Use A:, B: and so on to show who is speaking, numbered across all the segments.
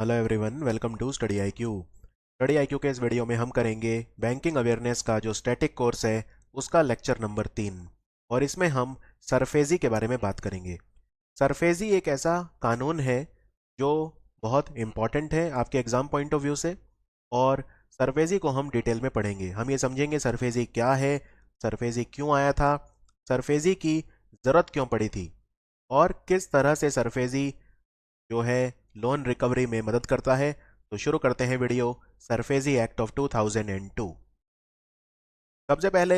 A: Hello everyone, welcome to study I Q. Study I Q के इस video में हम करेंगे बैंकिंग अवेयरनेस का जो स्टैटिक कोर्स है उसका लेक्चर नंबर 3। और इसमें हम सरफेजी के बारे में बात करेंगे। सरफेजी एक ऐसा कानून है जो बहुत इम्पॉर्टेंट है आपके एग्जाम पॉइंट ऑफ व्यू से। और सरफेजी को हम डिटेल में पढ़ेंगे। हम ये समझेंगे सरफेजी क्या है, सरफेजी क्यों आया था, सरफेजी की ज़रूरत क्यों पड़ी थी, और किस तरह से सरफेजी जो है लोन रिकवरी में मदद करता है। तो शुरू करते हैं वीडियो। सरफेजी act of 2002। सबसे पहले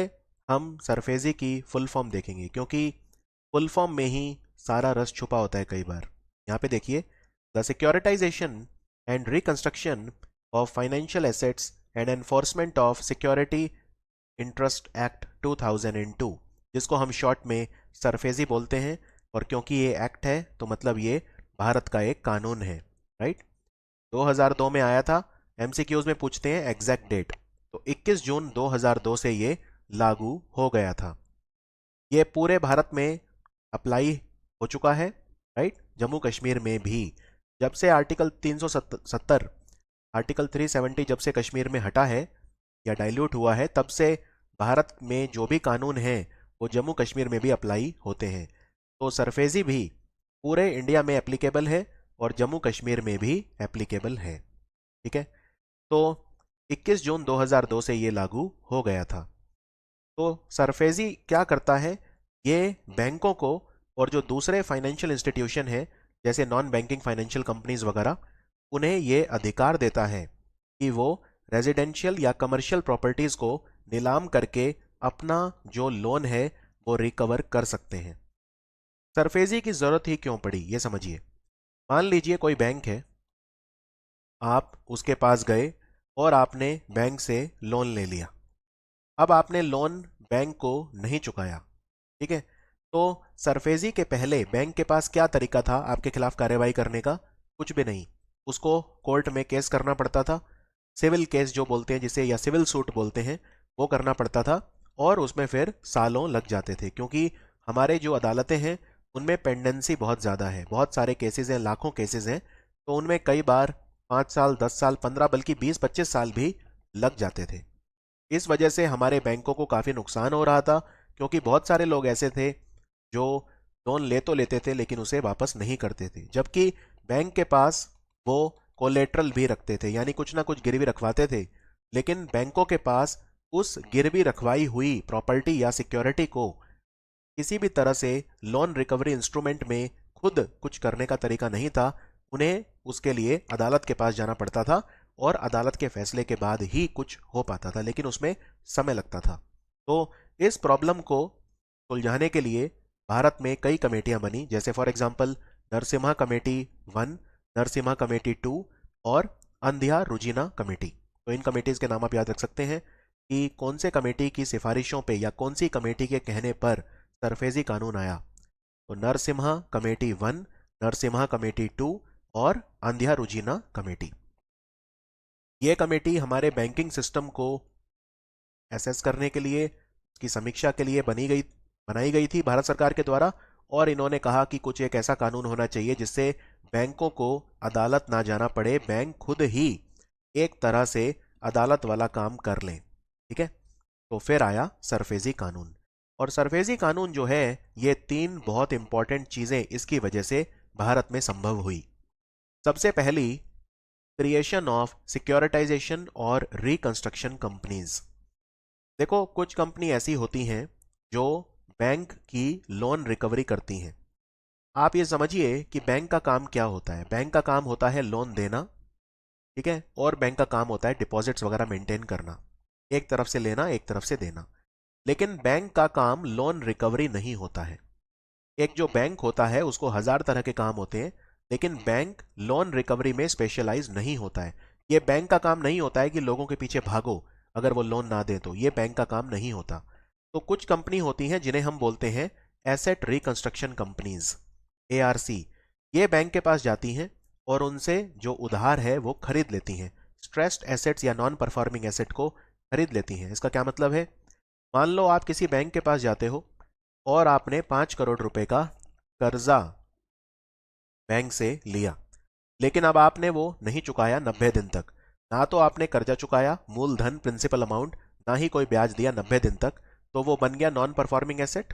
A: हम सरफेजी की फुल फॉर्म देखेंगे, क्योंकि फुल फॉर्म में ही सारा रस छुपा होता है कई बार। यहाँ पे देखिए, the securitization and reconstruction of financial assets and enforcement of security interest act 2002, जिसको हम शॉर्ट में सरफेजी बोलते हैं। और क्योंकि ये एक्ट है तो मतलब ये भारत का एक कानून है, राइट। 2002 में आया था। एमसीक्यूज में पूछते हैं एग्जैक्ट डेट, तो 21 जून 2002 से ये लागू हो गया था। ये पूरे भारत में अप्लाई हो चुका है, राइट। जम्मू कश्मीर में भी जब से आर्टिकल 370, आर्टिकल 370 जब से कश्मीर में हटा है या डाइल्यूट हुआ है, तब से भारत में जो भी कानून हैं वो जम्मू कश्मीर में भी अप्लाई होते हैं। तो सरफेजी भी पूरे इंडिया में एप्लीकेबल है और जम्मू कश्मीर में भी एप्लीकेबल है, ठीक है। तो 21 जून 2002 से ये लागू हो गया था। तो सरफेजी क्या करता है, ये बैंकों को और जो दूसरे फाइनेंशियल इंस्टीट्यूशन हैं जैसे नॉन बैंकिंग फाइनेंशियल कंपनीज वगैरह, उन्हें ये अधिकार देता है कि वो रेजिडेंशियल या कमर्शियल प्रॉपर्टीज को नीलाम करके अपना जो लोन है वो रिकवर कर सकते हैं। सरफेजी की जरूरत ही क्यों पड़ी ये समझिए। मान लीजिए कोई बैंक है, आप उसके पास गए और आपने बैंक से लोन ले लिया। अब आपने लोन बैंक को नहीं चुकाया, ठीक है। तो सरफेजी के पहले बैंक के पास क्या तरीका था आपके खिलाफ कार्रवाई करने का? कुछ भी नहीं। उसको कोर्ट में केस करना पड़ता था, सिविल केस जो बोलते हैं जिसे, या सिविल सूट बोलते हैं, वो करना पड़ता था। और उसमें फिर सालों लग जाते थे, क्योंकि हमारे जो अदालतें हैं उनमें पेंडेंसी बहुत ज़्यादा है, बहुत सारे केसेस हैं, लाखों केसेस हैं। तो उनमें कई बार 5 साल, 10 साल, 15, बल्कि 20-25 साल भी लग जाते थे। इस वजह से हमारे बैंकों को काफ़ी नुकसान हो रहा था, क्योंकि बहुत सारे लोग ऐसे थे जो लोन ले तो लेते थे लेकिन उसे वापस नहीं करते थे, जबकि बैंक के पास वो कोलेट्रल भी रखते थे, यानी कुछ ना कुछ गिरवी रखवाते थे। लेकिन बैंकों के पास उस गिरवी रखवाई हुई प्रॉपर्टी या सिक्योरिटी को किसी भी तरह से लोन रिकवरी इंस्ट्रूमेंट में खुद कुछ करने का तरीका नहीं था। उन्हें उसके लिए अदालत के पास जाना पड़ता था और अदालत के फैसले के बाद ही कुछ हो पाता था, लेकिन उसमें समय लगता था। तो इस प्रॉब्लम को सुलझाने के लिए भारत में कई कमेटियां बनी, जैसे for example Narasimha committee 1, Narasimha committee 2 और अंधिया रुजिना कमेटी। तो इन कमेटीज के नाम आप याद रख सकते हैं कि कौन से कमेटी की सिफारिशों पे या कौन सी कमेटी के कहने पर सरफेजी कानून आया। तो नरसिम्हा कमेटी 1, नरसिम्हा कमेटी 2 और अंधिया रुजिना कमेटी। ये कमेटी हमारे बैंकिंग सिस्टम को एसेस करने के लिए, उसकी समीक्षा के लिए बनाई गई थी भारत सरकार के द्वारा। और इन्होंने कहा कि कुछ एक ऐसा कानून होना चाहिए जिससे बैंकों को अदालत ना जाना पड़े, बैंक खुद ही एक तरह से अदालत वाला काम कर लें, ठीक है। तो फिर आया सरफेजी कानून। और सरफेजी कानून जो है, ये 3 बहुत इंपॉर्टेंट चीजें इसकी वजह से भारत में संभव हुई। सबसे पहली, क्रिएशन ऑफ सिक्योरिटाइजेशन और रिकंस्ट्रक्शन कंपनीज। देखो, कुछ कंपनी ऐसी होती हैं जो बैंक की लोन रिकवरी करती हैं। आप ये समझिए कि बैंक का काम क्या होता है। बैंक का काम होता है लोन देना, ठीक है, और बैंक का काम होता है डिपॉजिट्स वगैरह मेंटेन करना, एक तरफ से लेना एक तरफ से देना। लेकिन बैंक का काम लोन रिकवरी नहीं होता है। एक जो बैंक होता है उसको 1000 तरह के काम होते हैं, लेकिन बैंक लोन रिकवरी में स्पेशलाइज नहीं होता है। ये बैंक का काम नहीं होता है कि लोगों के पीछे भागो अगर वो लोन ना दे, तो ये बैंक का काम नहीं होता। तो कुछ कंपनी होती हैं जिन्हें हम बोलते हैं एसेट रिकंस्ट्रक्शन कंपनीज, एआरसी। ये बैंक के पास जाती हैं और उनसे जो उधार है वो खरीद लेती हैं। स्ट्रेस्ड एसेट्स या नॉन परफॉर्मिंग एसेट को खरीद लेती हैं। इसका क्या मतलब है? मान लो आप किसी बैंक के पास जाते हो और आपने 5 करोड़ रुपए का कर्जा बैंक से लिया। लेकिन अब आपने वो नहीं चुकाया 90 दिन तक, ना तो आपने कर्जा चुकाया मूलधन प्रिंसिपल अमाउंट, ना ही कोई ब्याज दिया 90 दिन तक, तो वो बन गया नॉन परफॉर्मिंग एसेट।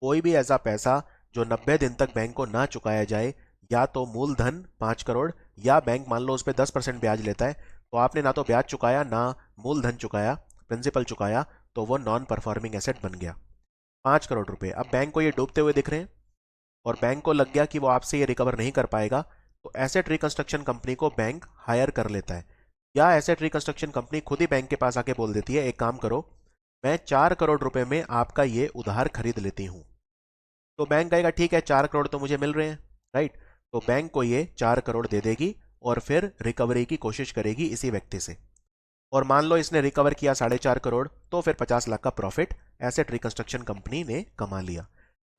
A: कोई भी ऐसा पैसा जो 90 दिन तक बैंक को ना चुकाया जाए, या तो मूलधन 5 करोड़, या बैंक मान लो उस पर 10% ब्याज लेता है, तो आपने ना तो ब्याज चुकाया ना मूलधन चुकाया, प्रिंसिपल चुकाया, तो वो नॉन परफॉर्मिंग एसेट बन गया। 5 करोड़ रुपए अब बैंक को ये डूबते हुए दिख रहे हैं, और बैंक को लग गया कि वो आपसे ये रिकवर नहीं कर पाएगा, तो एसेट रिकंस्ट्रक्शन कंपनी को बैंक हायर कर लेता है, या एसेट रिकंस्ट्रक्शन कंपनी खुद ही बैंक के पास आके बोल देती है, एक काम करो, मैं 4 करोड़ रुपए में आपका ये उधार खरीद लेती हूँ। तो बैंक कहेगा ठीक है, 4 करोड़ तो मुझे मिल रहे हैं, राइट। तो बैंक को ये 4 करोड़ दे देगी, और फिर रिकवरी की कोशिश करेगी इसी व्यक्ति से। और मान लो इसने रिकवर किया 4.5 करोड़, तो फिर 50 लाख का प्रॉफिट एसेट रिकंस्ट्रक्शन कंपनी ने कमा लिया।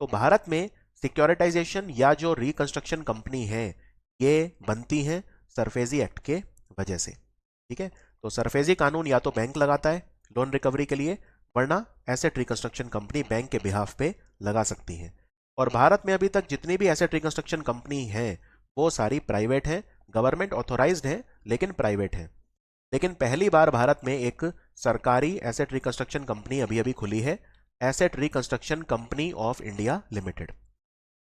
A: तो भारत में सिक्योरिटाइजेशन या जो रिकंस्ट्रक्शन कंपनी है, ये बनती हैं सरफेजी एक्ट के वजह से। ठीक है, तो सरफेजी कानून या तो बैंक लगाता है लोन रिकवरी के लिए, वरना एसेट रिकंस्ट्रक्शन कंपनी बैंक के बिहाफ पे लगा सकती है। और भारत में अभी तक जितनी भी एसेट रिकंस्ट्रक्शन कंपनी हैं, वो सारी प्राइवेट हैं, गवर्नमेंट ऑथोराइज्ड हैं, लेकिन प्राइवेट हैं। लेकिन पहली बार भारत में एक सरकारी एसेट रिकंस्ट्रक्शन कंपनी अभी अभी खुली है, asset reconstruction company of India limited.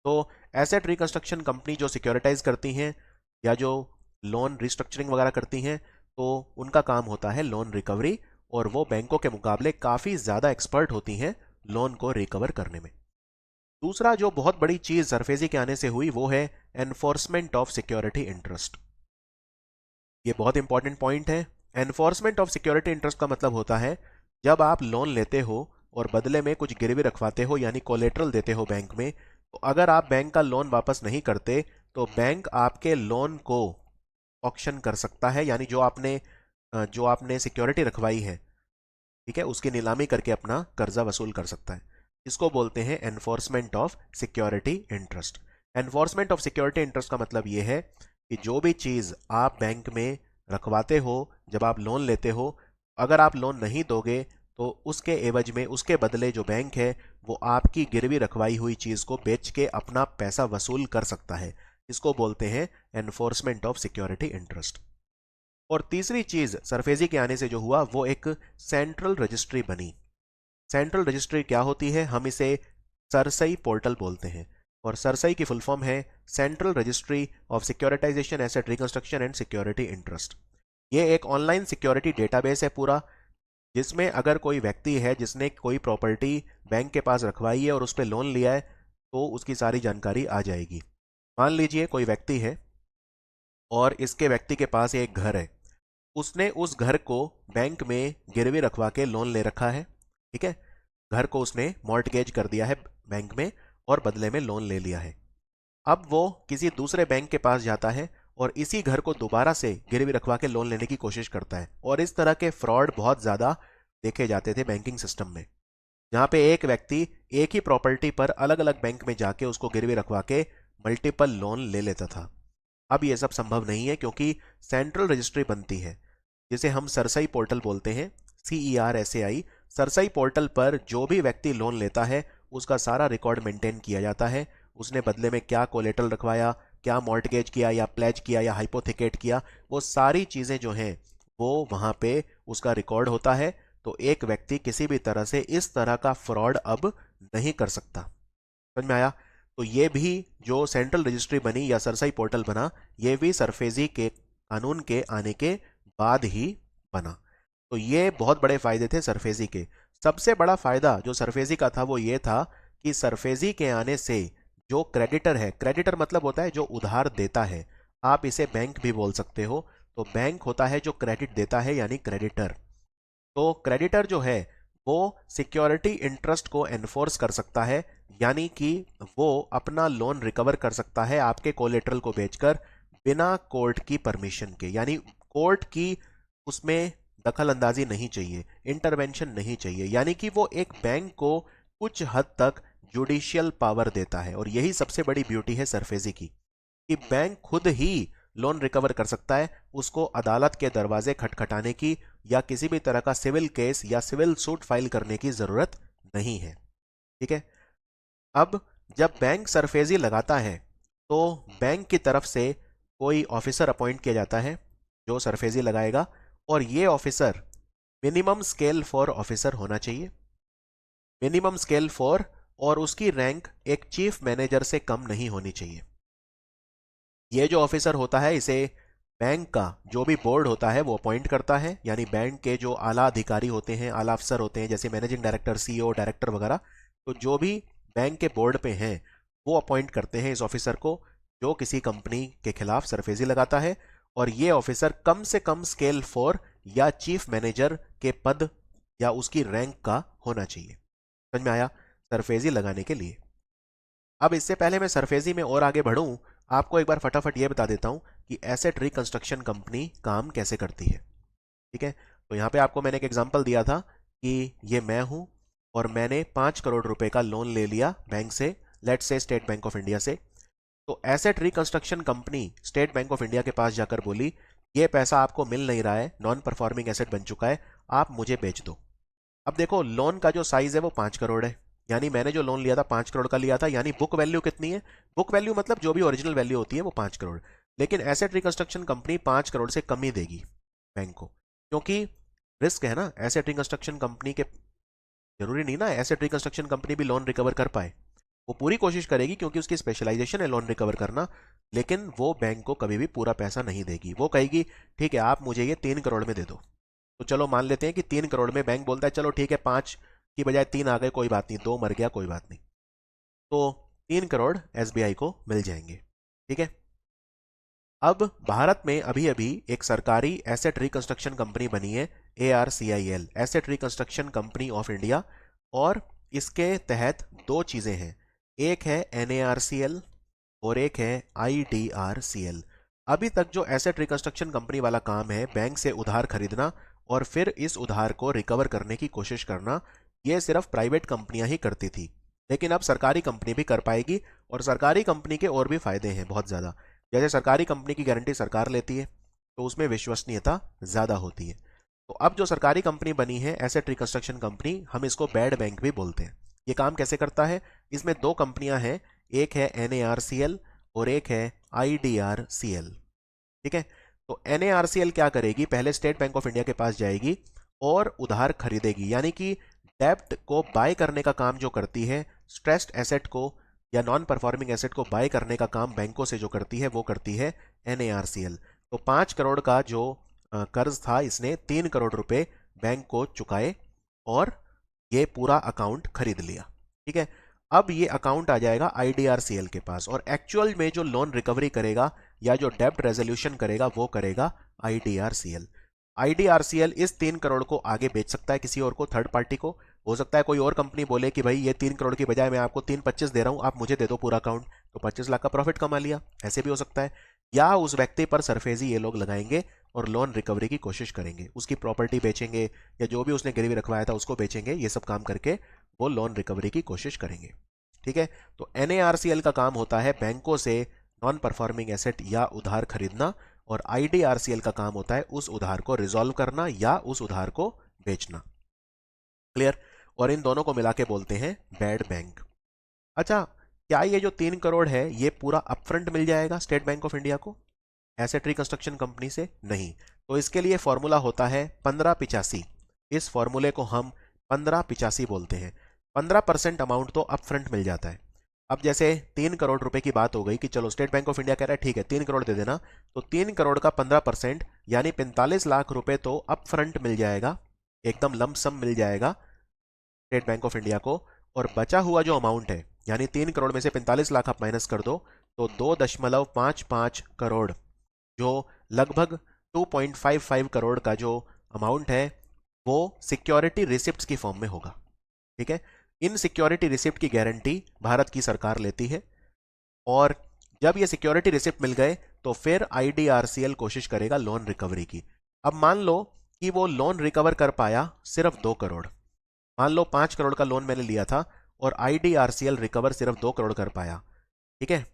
A: तो एसेट रिकंस्ट्रक्शन कंपनी जो सिक्योरिटाइज करती हैं या जो लोन रिस्ट्रक्चरिंग वगैरह करती हैं, तो उनका काम होता है लोन रिकवरी, और वो बैंकों के मुकाबले काफ़ी ज़्यादा एक्सपर्ट होती हैं लोन को रिकवर करने में। दूसरा जो बहुत बड़ी चीज़ सरफेजी के आने से हुई, वो है एनफोर्समेंट ऑफ सिक्योरिटी इंटरेस्ट। ये बहुत इंपॉर्टेंट पॉइंट है। एनफोर्समेंट ऑफ सिक्योरिटी इंटरेस्ट का मतलब होता है, जब आप लोन लेते हो और बदले में कुछ गिरवी रखवाते हो, यानी कोलेट्रल देते हो बैंक में, तो अगर आप बैंक का लोन वापस नहीं करते, तो बैंक आपके लोन को ऑक्शन कर सकता है, यानी जो आपने सिक्योरिटी रखवाई है, ठीक है, उसकी नीलामी करके अपना कर्जा वसूल कर सकता है। इसको बोलते हैं enforcement of security interest. Enforcement of security interest का मतलब यह है कि जो भी चीज़ आप बैंक में रखवाते हो, जब आप लोन लेते हो, अगर आप लोन नहीं दोगे, तो उसके एवज में, उसके बदले जो बैंक है वो आपकी गिरवी रखवाई हुई चीज़ को बेच के अपना पैसा वसूल कर सकता है। इसको बोलते हैं एनफोर्समेंट ऑफ सिक्योरिटी इंटरेस्ट। और तीसरी चीज सरफेजी के आने से जो हुआ, वो एक सेंट्रल रजिस्ट्री बनी। सेंट्रल रजिस्ट्री क्या होती है? हम इसे सरसई पोर्टल बोलते हैं, और सरसई की फुल फॉर्म है central registry of securitization asset reconstruction and security interest. ये एक ऑनलाइन सिक्योरिटी डेटाबेस है पूरा, जिसमें अगर कोई व्यक्ति है जिसने कोई प्रॉपर्टी बैंक के पास रखवाई है और उस पर लोन लिया है, तो उसकी सारी जानकारी आ जाएगी। मान लीजिए कोई व्यक्ति है और इसके व्यक्ति के पास एक घर है, उसने उस घर को बैंक में गिरवी रखवा के लोन ले रखा है, ठीक है, घर को उसने मॉर्टगेज कर दिया है बैंक में और बदले में लोन ले लिया है। अब वो किसी दूसरे बैंक के पास जाता है और इसी घर को दोबारा से गिरवी रखवा के लोन लेने की कोशिश करता है, और इस तरह के फ्रॉड बहुत ज़्यादा देखे जाते थे बैंकिंग सिस्टम में, जहाँ पे एक व्यक्ति एक ही प्रॉपर्टी पर अलग अलग बैंक में जाके उसको गिरवी रखवा के मल्टीपल लोन ले लेता था। अब ये सब संभव नहीं है, क्योंकि सेंट्रल रजिस्ट्री बनती है जिसे हम सरसई पोर्टल बोलते हैं, CERSAI। सरसई पोर्टल पर जो भी व्यक्ति लोन लेता है, उसका सारा रिकॉर्ड मेंटेन किया जाता है। उसने बदले में क्या कोलेटरल रखवाया, क्या मॉर्टगेज किया या प्लेज किया या हाइपोथिकेट किया, वो सारी चीज़ें जो हैं वो वहाँ पे उसका रिकॉर्ड होता है। तो एक व्यक्ति किसी भी तरह से इस तरह का फ्रॉड अब नहीं कर सकता। समझ में आया? तो ये भी जो सेंट्रल रजिस्ट्री बनी या सरसई पोर्टल बना, ये भी सरफेजी के कानून के आने के बाद ही बना। तो ये बहुत बड़े फायदे थे सरफेजी के। सबसे बड़ा फायदा जो सरफेजी का था, वो ये था कि सरफेजी के आने से जो क्रेडिटर है, क्रेडिटर मतलब होता है जो उधार देता है, आप इसे बैंक भी बोल सकते हो। तो बैंक होता है जो क्रेडिट देता है, यानी क्रेडिटर। तो क्रेडिटर जो है वो सिक्योरिटी इंटरेस्ट को एनफोर्स कर सकता है, यानी कि वो अपना लोन रिकवर कर सकता है आपके कोलेटरल को बेचकर, बिना कोर्ट की परमिशन के, यानी कोर्ट की उसमें दखल अंदाजी नहीं चाहिए, इंटरवेंशन नहीं चाहिए। यानी कि वो एक बैंक को कुछ हद तक जुडिशियल पावर देता है। और यही सबसे बड़ी ब्यूटी है सरफेजी की, कि बैंक खुद ही लोन रिकवर कर सकता है, उसको अदालत के दरवाजे खटखटाने की या किसी भी तरह का सिविल केस या सिविल सूट फाइल करने की जरूरत नहीं है। ठीक है, अब जब बैंक सरफेजी लगाता है, तो बैंक की तरफ से कोई ऑफिसर अपॉइंट किया जाता है जो सरफेजी लगाएगा, और ये officer minimum scale for officer होना चाहिए, मिनिमम स्केल फॉर, और उसकी रैंक एक चीफ मैनेजर से कम नहीं होनी चाहिए। ये जो ऑफिसर होता है इसे बैंक का जो भी बोर्ड होता है वो अपॉइंट करता है, यानी बैंक के जो आला अधिकारी होते हैं, आला अफसर होते हैं, जैसे मैनेजिंग डायरेक्टर, सीईओ, डायरेक्टर वगैरह, तो जो भी बैंक के बोर्ड पे हैं वो अपॉइंट करते हैं इस ऑफिसर को, जो किसी कंपनी के खिलाफ सरफेजी लगाता है। और ये ऑफिसर कम से कम स्केल 4 या चीफ मैनेजर के पद या उसकी रैंक का होना चाहिए। समझ में आया? सरफेजी लगाने के लिए। अब इससे पहले मैं सरफेजी में और आगे बढ़ूं, आपको एक बार फटाफट ये बता देता हूं कि एसेट रिकंस्ट्रक्शन कंपनी काम कैसे करती है। ठीक है, तो यहां पे आपको मैंने एक एग्जांपल दिया था कि ये मैं हूं और मैंने 5 करोड़ रुपए का लोन ले लिया बैंक से, let's say state bank of India से। तो asset reconstruction company state bank of India के पास जाकर बोली, ये पैसा आपको मिल नहीं रहा है, नॉन परफॉर्मिंग एसेट बन चुका है, आप मुझे बेच दो। अब देखो, लोन का जो साइज है वो 5 करोड़ है, यानी मैंने जो लोन लिया था 5 करोड़ का लिया था, यानी बुक वैल्यू कितनी है? बुक वैल्यू मतलब जो भी ओरिजिनल वैल्यू होती है वो 5 करोड़। लेकिन एसेट रिकंस्ट्रक्शन कंपनी 5 करोड़ से कम ही देगी बैंक को, क्योंकि रिस्क है ना एसेट रिकंस्ट्रक्शन कंपनी के। जरूरी नहीं ना एसेट रिकंस्ट्रक्शन कंपनी भी लोन रिकवर कर पाए, वो पूरी कोशिश करेगी क्योंकि उसकी स्पेशलाइजेशन है लोन रिकवर करना, लेकिन वो बैंक को कभी भी पूरा पैसा नहीं देगी। वो कहेगी ठीक है आप मुझे ये 3 करोड़ में दे दो। तो चलो मान लेते हैं कि 3 करोड़ में बैंक बोलता है चलो ठीक है 5 की बजाय 3 आ गए, कोई बात नहीं, 2 मर गया कोई बात नहीं, तो 3 करोड़ एसबीआई को मिल जाएंगे। ठीक है, अब भारत में अभी अभी एक सरकारी एसेट रिकंस्ट्रक्शन कंपनी बनी है, ARCIL, asset reconstruction company of India, और इसके तहत दो चीजें हैं, एक है NARCL और एक है IDRCL। अभी तक जो एसेट रिकंस्ट्रक्शन कंपनी वाला काम है, बैंक से उधार खरीदना और फिर इस उधार को रिकवर करने की कोशिश करना, ये सिर्फ प्राइवेट कंपनियां ही करती थी, लेकिन अब सरकारी कंपनी भी कर पाएगी। और सरकारी कंपनी के और भी फायदे हैं बहुत ज़्यादा, जैसे सरकारी कंपनी की गारंटी सरकार लेती है तो उसमें विश्वसनीयता ज़्यादा होती है। तो अब जो सरकारी कंपनी बनी है एसेट रिकंस्ट्रक्शन कंपनी, हम इसको बैड बैंक भी बोलते हैं। ये काम कैसे करता है? इसमें दो कंपनियां हैं, एक है NARCL और एक है IDRCL। ठीक है, तो NARCL क्या करेगी, पहले स्टेट बैंक ऑफ इंडिया के पास जाएगी और उधार खरीदेगी, यानी कि डेब्ट को बाय करने का काम जो करती है, स्ट्रेस्ड एसेट को या नॉन परफॉर्मिंग एसेट को बाय करने का काम बैंकों से जो करती है वो करती है NARCL। तो 5 करोड़ का जो कर्ज था, इसने 3 करोड़ रुपए बैंक को चुकाए और ये पूरा अकाउंट खरीद लिया। ठीक है, अब ये अकाउंट आ जाएगा IDRCL के पास, और एक्चुअल में जो लोन रिकवरी करेगा या जो डेब्ट रेजोल्यूशन करेगा वो करेगा IDRCL। IDRCL इस 3 करोड़ को आगे बेच सकता है किसी और को, थर्ड पार्टी को। हो सकता है कोई और कंपनी बोले कि भाई ये 3 करोड़ की बजाय मैं आपको 3.25 दे रहा हूं, आप मुझे दे दो पूरा अकाउंट, तो 25 लाख का प्रॉफिट कमा लिया, ऐसे भी हो सकता है। या उस व्यक्ति पर सरफेजी ये लोग लगाएंगे और लोन रिकवरी की कोशिश करेंगे, उसकी प्रॉपर्टी बेचेंगे या जो भी उसने गिरवी रखवाया था उसको बेचेंगे, ये सब काम करके वो लोन रिकवरी की कोशिश करेंगे। ठीक है, तो NARCL का काम होता है बैंकों से नॉन परफॉर्मिंग एसेट या उधार खरीदना, और IDRCL का काम होता है उस उधार को रिजॉल्व करना या उस उधार को बेचना। क्लियर? और इन दोनों को मिला के बोलते हैं बैड बैंक। अच्छा, क्या ये जो 3 करोड़ है ये पूरा अपफ्रंट मिल जाएगा स्टेट बैंक ऑफ इंडिया को एसेट रिकंस्ट्रक्शन कंपनी से? नहीं। तो इसके लिए फॉर्मूला होता है 1585। इस फॉर्मूले को हम 1585 बोलते हैं। 15% अमाउंट तो अपफ्रंट मिल जाता है। अब जैसे 3 करोड़ रुपए की बात हो गई कि चलो स्टेट बैंक ऑफ इंडिया कह रहा है ठीक है 3 करोड़ दे देना, तो 3 करोड़ का 15% यानी 45 लाख रुपए तो अपफ्रंट मिल जाएगा, एकदम लंप सम मिल जाएगा स्टेट बैंक ऑफ इंडिया को। और बचा हुआ जो अमाउंट है, यानी 3 करोड़ में से 45 लाख आप माइनस कर दो, तो 2.55 करोड़, जो लगभग 2.55 करोड़ का जो अमाउंट है वो सिक्योरिटी रिसिप्ट्स की फॉर्म में होगा। ठीक है, इन सिक्योरिटी रिसिप्ट की गारंटी भारत की सरकार लेती है, और जब ये सिक्योरिटी रिसिप्ट मिल गए तो फिर IDRCL कोशिश करेगा लोन रिकवरी की। अब मान लो कि वो लोन रिकवर कर पाया सिर्फ 2 करोड़, मान लो 5 करोड़ का लोन मैंने लिया था और IDRCL रिकवर सिर्फ 2 करोड़ कर पाया। ठीक है,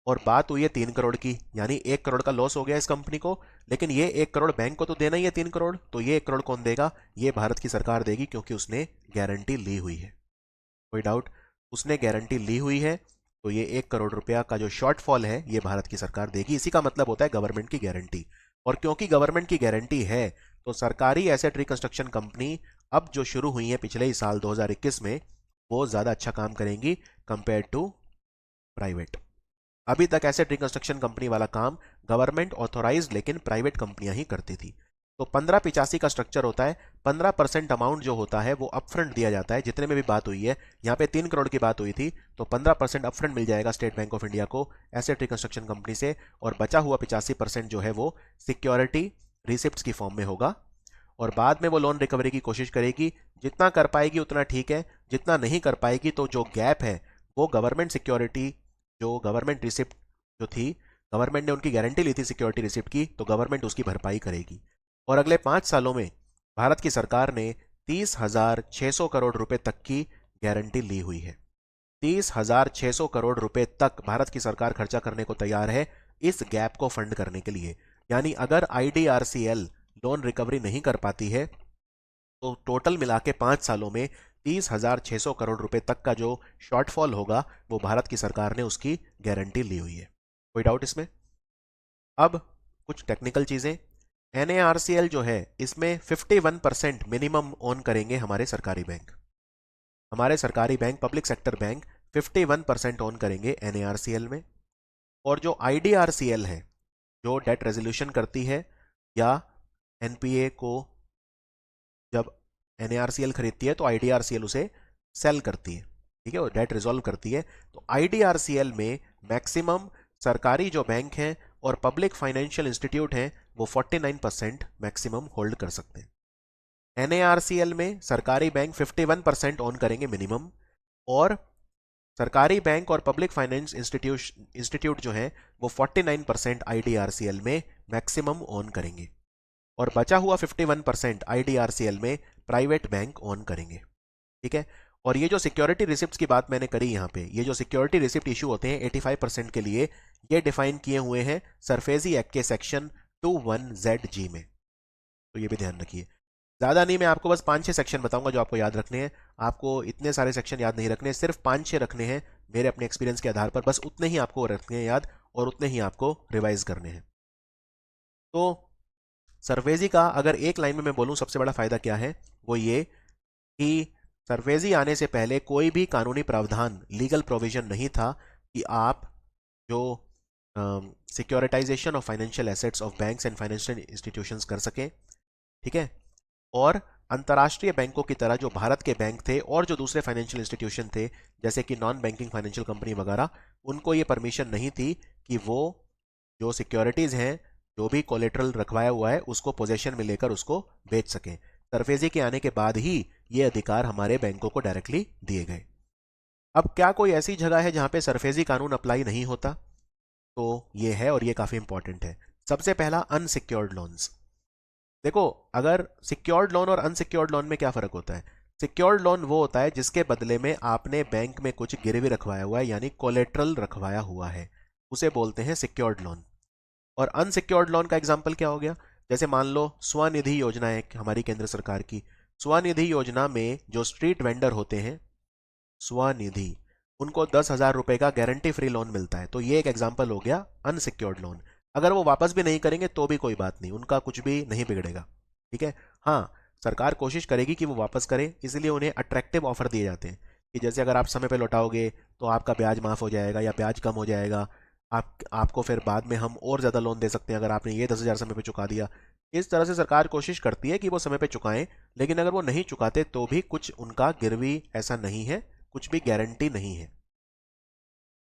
A: और बात हुई है 3 करोड़ की, यानी 1 करोड़ का लॉस हो गया इस कंपनी को, लेकिन ये 1 करोड़ बैंक को तो देना ही है 3 करोड़, तो ये 1 करोड़ कौन देगा? ये भारत की सरकार देगी, क्योंकि उसने गारंटी ली हुई है। कोई डाउट? उसने गारंटी ली हुई है, तो ये 1 करोड़ रुपया का जो शॉर्टफॉल है ये भारत की सरकार देगी। इसी का मतलब होता है गवर्नमेंट की गारंटी। और क्योंकि गवर्नमेंट की गारंटी है तो सरकारी एसेट रिकंस्ट्रक्शन कंपनी अब जो शुरू हुई है पिछले ही साल 2021 में, वो ज़्यादा अच्छा काम करेंगी कंपेयर टू प्राइवेट। अभी तक एसेट रिकंस्ट्रक्शन कंपनी वाला काम गवर्नमेंट ऑथोराइज्ड लेकिन प्राइवेट कंपनियां ही करती थी। तो 1585 का स्ट्रक्चर होता है। 15% अमाउंट जो होता है वो अपफ्रंट दिया जाता है। जितने में भी बात हुई है, यहाँ पे 3 करोड़ की बात हुई थी, तो 15% अपफ्रंट मिल जाएगा स्टेट बैंक ऑफ इंडिया को एसेट रिकंस्ट्रक्शन कंपनी से, और बचा हुआ 85% जो है वो सिक्योरिटी रिसिप्ट की फॉर्म में होगा। और बाद में वो लोन रिकवरी की कोशिश करेगी। जितना कर पाएगी उतना ठीक है, जितना नहीं कर पाएगी तो जो गैप है वो गवर्नमेंट सिक्योरिटी, जो गवर्नमेंट रिसिप्ट जो थी, गवर्नमेंट ने उनकी गारंटी ली थी सिक्योरिटी रिसिप्ट की, तो गवर्नमेंट उसकी भरपाई करेगी। और अगले 5 सालों में भारत की सरकार ने 30,600 करोड़ रुपए तक की गारंटी ली हुई है। 30,600 करोड़ रुपए तक भारत की सरकार खर्चा करने को तैयार है इस गैप को फंड करने के लिए। यानी अगर आईडीआरसीएल लोन रिकवरी नहीं कर पाती है तो टोटल मिला के 5 सालों में 30,600 करोड़ रुपए तक का जो शॉर्टफॉल होगा वो भारत की सरकार ने उसकी गारंटी ली हुई है। कोई डाउट इसमें? अब कुछ टेक्निकल चीजें। एनएआरसीएल जो है इसमें 51% मिनिमम ओन करेंगे हमारे सरकारी बैंक। हमारे सरकारी bank, public sector bank 51% own करेंगे एनएआरसीएल में। और जो आईडीआरसीएल है, जो डेट रेजोल्यूशन करती है या एनपीए को जब एनएआरसीएल खरीदती है तो आईडीआरसीएल उसे सेल करती है, ठीक है, और डेट रिजॉल्व करती है। तो आईडीआरसीएल में मैक्सिमम सरकारी जो बैंक हैं और पब्लिक फाइनेंशियल इंस्टीट्यूट हैं वो 49% मैक्सिमम होल्ड कर सकते हैं। एनएआरसीएल में सरकारी बैंक 51% ओन करेंगे मिनिमम, और सरकारी बैंक और पब्लिक फाइनेंस इंस्टीट्यूट जो है वो 49% आईडीआरसीएल में मैक्सिमम ओन करेंगे। और बचा हुआ 51% आईडीआरसीएल में प्राइवेट बैंक ओन करेंगे, ठीक है। और ये जो सिक्योरिटी रिसिप्ट की बात मैंने करी यहाँ पे, ये जो सिक्योरिटी रिसिप्ट इशू होते हैं 85% के लिए, ये डिफाइन किए हुए हैं सरफेजी एक्ट के सेक्शन 21ZG में, तो ये भी ध्यान रखिए। ज्यादा नहीं, मैं आपको बस 5-6 सेक्शन बताऊंगा जो आपको याद रखने हैं। आपको इतने सारे सेक्शन याद नहीं रखने, सिर्फ 5-6 रखने हैं मेरे अपने एक्सपीरियंस के आधार पर, बस उतने ही आपको रखने हैं याद और उतने ही आपको रिवाइज करने हैं। तो सरफेजी का अगर एक लाइन में मैं बोलूं सबसे बड़ा फायदा क्या है, वो ये कि सरफेजी आने से पहले कोई भी कानूनी प्रावधान, लीगल प्रोविजन नहीं था कि आप जो securitization of financial assets of banks and financial institutions कर सकें, ठीक है। और अंतर्राष्ट्रीय बैंकों की तरह जो भारत के बैंक थे और जो दूसरे फाइनेंशियल इंस्टीट्यूशन थे जैसे कि नॉन बैंकिंग फाइनेंशियल कंपनी वगैरह, उनको ये परमिशन नहीं थी कि वो जो सिक्योरिटीज हैं, जो भी कोलेट्रल रखवाया हुआ है, उसको पोजेशन में लेकर उसको बेच सकें। सरफेजी के आने के बाद ही ये अधिकार हमारे बैंकों को डायरेक्टली दिए गए। अब क्या कोई ऐसी जगह है जहां पे सरफेजी कानून अप्लाई नहीं होता? तो ये है, और ये काफी इंपॉर्टेंट है। सबसे पहला, अनसिक्योर्ड लोन्स। देखो, अगर सिक्योर्ड लोन और अनसिक्योर्ड लोन में क्या फर्क होता है? सिक्योर्ड लोन वो होता है जिसके बदले में आपने बैंक में कुछ गिरवी रखवाया हुआ है, यानी कोलेट्रल रखवाया हुआ है, उसे बोलते हैं सिक्योर्ड लोन। और अनसिक्योर्ड लोन का एग्जाम्पल क्या हो गया? जैसे मान लो स्वनिधि योजना है हमारी केंद्र सरकार की। स्वनिधि योजना में जो स्ट्रीट वेंडर होते हैं, स्वनिधि, उनको 10,000 रुपए का गारंटी फ्री लोन मिलता है। तो ये एक एग्जाम्पल हो गया अनसिक्योर्ड लोन। अगर वो वापस भी नहीं करेंगे तो भी कोई बात नहीं, उनका कुछ भी नहीं बिगड़ेगा, ठीक है। हाँ, सरकार कोशिश करेगी कि वो वापस करें, इसलिए उन्हें अट्रैक्टिव ऑफर दिए जाते हैं कि जैसे अगर आप समय पे लौटाओगे तो आपका ब्याज माफ हो जाएगा या ब्याज कम हो जाएगा, आपको फिर बाद में हम और ज़्यादा लोन दे सकते हैं अगर आपने ये 10,000 समय पे चुका दिया। इस तरह से सरकार कोशिश करती है कि वो समय पे चुकाएं, लेकिन अगर वो नहीं चुकाते तो भी कुछ उनका गिरवी ऐसा नहीं है, कुछ भी गारंटी नहीं है।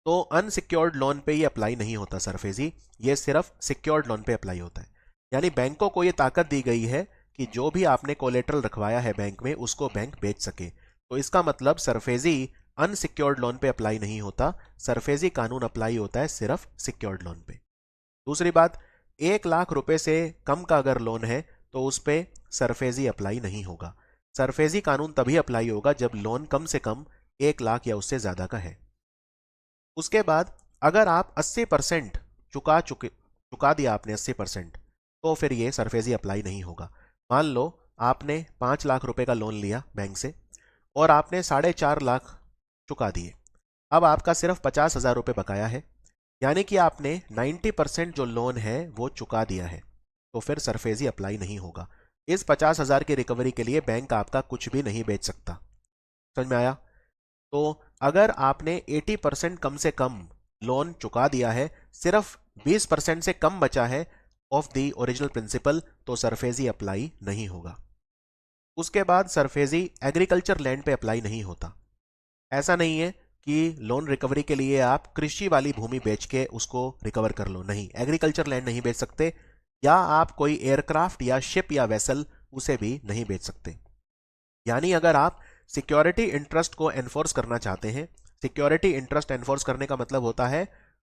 A: तो अनसिक्योर्ड लोन पे ये अप्लाई नहीं होता सरफेजी, ये सिर्फ सिक्योर्ड लोन पे अप्लाई होता है। यानी बैंकों को ये ताकत दी गई है कि जो भी आपने कोलेट्रल रखवाया है बैंक में उसको बैंक बेच सके। तो इसका मतलब सरफेजी अनसिक्योर्ड लोन पे अप्लाई नहीं होता, सरफेजी कानून अप्लाई होता है सिर्फ सिक्योर्ड लोन पे। दूसरी बात, 1 लाख रुपए से कम का अगर लोन है तो उस पे सरफेजी अप्लाई नहीं होगा। सरफेजी कानून तभी अप्लाई होगा जब लोन कम से कम 1 लाख या उससे ज्यादा का है। उसके बाद अगर आप 80% चुका दिया आपने 80%, तो फिर ये सरफेजी अप्लाई नहीं होगा। मान लो आपने 5 लाख रुपए का लोन लिया बैंक से और आपने 4.5 लाख चुका दिए, अब आपका सिर्फ 50,000 रुपये बकाया है, यानी कि आपने 90% जो लोन है वो चुका दिया है, तो फिर सरफेसी अप्लाई नहीं होगा। इस 50,000 की रिकवरी के लिए बैंक आपका कुछ भी नहीं बेच सकता। समझ में आया? तो अगर आपने 80% कम से कम लोन चुका दिया है, सिर्फ 20% से कम बचा है ऑफ द ओरिजिनल प्रिंसिपल, तो सरफेसी अप्लाई नहीं होगा। उसके बाद सरफेसी एग्रीकल्चर लैंड पे अप्लाई नहीं होता। ऐसा नहीं है कि लोन रिकवरी के लिए आप कृषि वाली भूमि बेच के उसको रिकवर कर लो, नहीं, एग्रीकल्चर लैंड नहीं बेच सकते, या आप कोई एयरक्राफ्ट या शिप या वेसल उसे भी नहीं बेच सकते। यानी अगर आप सिक्योरिटी इंटरेस्ट को एनफोर्स करना चाहते हैं, सिक्योरिटी इंटरेस्ट एनफोर्स करने का मतलब होता है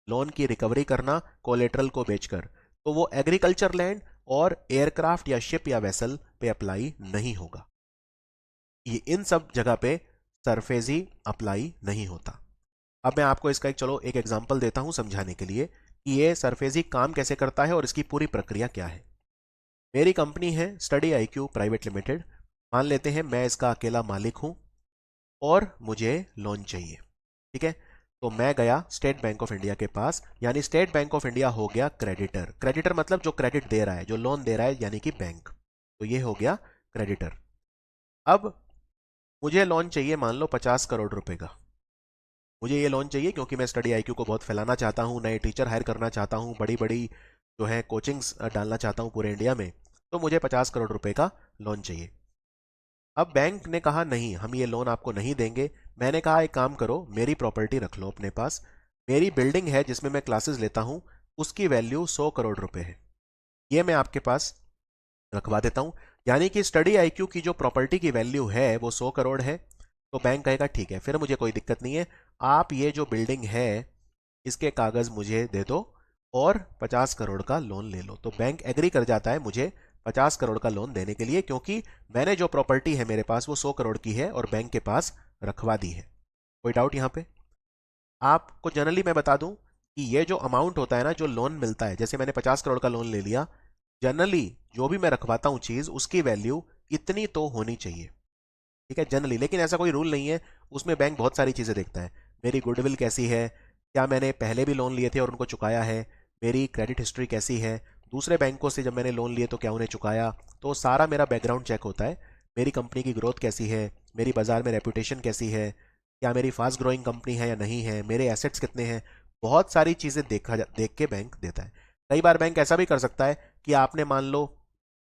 A: लोन की रिकवरी करना कोलेटरल को बेचकर, तो वो एग्रीकल्चर लैंड और एयरक्राफ्ट या शिप या वेसल पे अप्लाई नहीं होगा। ये इन सब जगह पे सरफेसी अप्लाई नहीं होता। अब मैं आपको इसका एक एग्जांपल देता हूं समझाने के लिए कि ये सरफेसी काम कैसे करता है और इसकी पूरी प्रक्रिया क्या है। मेरी कंपनी है स्टडी आईक्यू प्राइवेट लिमिटेड। मान लेते हैं मैं इसका अकेला मालिक हूं और मुझे लोन चाहिए। ठीक है, तो मैं गया स्टेट बैंक ऑफ इंडिया के पास, यानी स्टेट बैंक ऑफ इंडिया हो गया क्रेडिटर। क्रेडिटर मतलब जो क्रेडिट दे रहा है, जो लोन दे रहा है, यानी कि बैंक। तो ये हो गया क्रेडिटर। अब मुझे लोन चाहिए मान लो 50 करोड़ रुपए का। मुझे ये लोन चाहिए क्योंकि मैं स्टडी आईक्यू को बहुत फैलाना चाहता हूँ, नए टीचर हायर करना चाहता हूँ, बड़ी बड़ी जो है कोचिंग्स डालना चाहता हूँ पूरे इंडिया में। तो मुझे 50 करोड़ रुपए का लोन चाहिए। अब बैंक ने कहा नहीं, हम ये लोन आपको नहीं देंगे। मैंने कहा एक काम करो, मेरी प्रॉपर्टी रख लो अपने पास। मेरी बिल्डिंग है जिसमें मैं क्लासेस लेता हूँ, उसकी वैल्यू 100 करोड़ रुपए है, ये मैं आपके पास रखवा देता हूँ। यानी कि स्टडी आईक्यू की जो प्रॉपर्टी की वैल्यू है वो 100 करोड़ है। तो बैंक कहेगा ठीक है, फिर मुझे कोई दिक्कत नहीं है, आप ये जो बिल्डिंग है इसके कागज मुझे दे दो और 50 करोड़ का लोन ले लो। तो बैंक एग्री कर जाता है मुझे 50 करोड़ का लोन देने के लिए, क्योंकि मैंने जो प्रॉपर्टी है मेरे पास वो 100 करोड़ की है और बैंक के पास रखवा दी है। कोई डाउट यहां पे? आपको जनरली मैं बता दूं कि ये जो अमाउंट होता है ना, जो लोन मिलता है, जैसे मैंने 50 करोड़ का लोन ले लिया, जनरली जो भी मैं रखवाता हूं चीज, उसकी वैल्यू इतनी तो होनी चाहिए। ठीक है, जनरली। लेकिन ऐसा कोई रूल नहीं है, उसमें बैंक बहुत सारी चीजें देखता है। मेरी गुडविल कैसी है, क्या मैंने पहले भी लोन लिए थे और उनको चुकाया है, मेरी क्रेडिट हिस्ट्री कैसी है, दूसरे बैंकों से जब मैंने लोन लिए तो क्या उन्हें चुकाया, तो सारा मेरा बैकग्राउंड चेक होता है। मेरी कंपनी की ग्रोथ कैसी है, मेरी बाजार में रेपुटेशन कैसी है, क्या मेरी फास्ट ग्रोइंग कंपनी है या नहीं है, मेरे एसेट्स कितने हैं, बहुत सारी चीजें देख के बैंक देता है। कई बार बैंक ऐसा भी कर सकता है कि आपने मान लो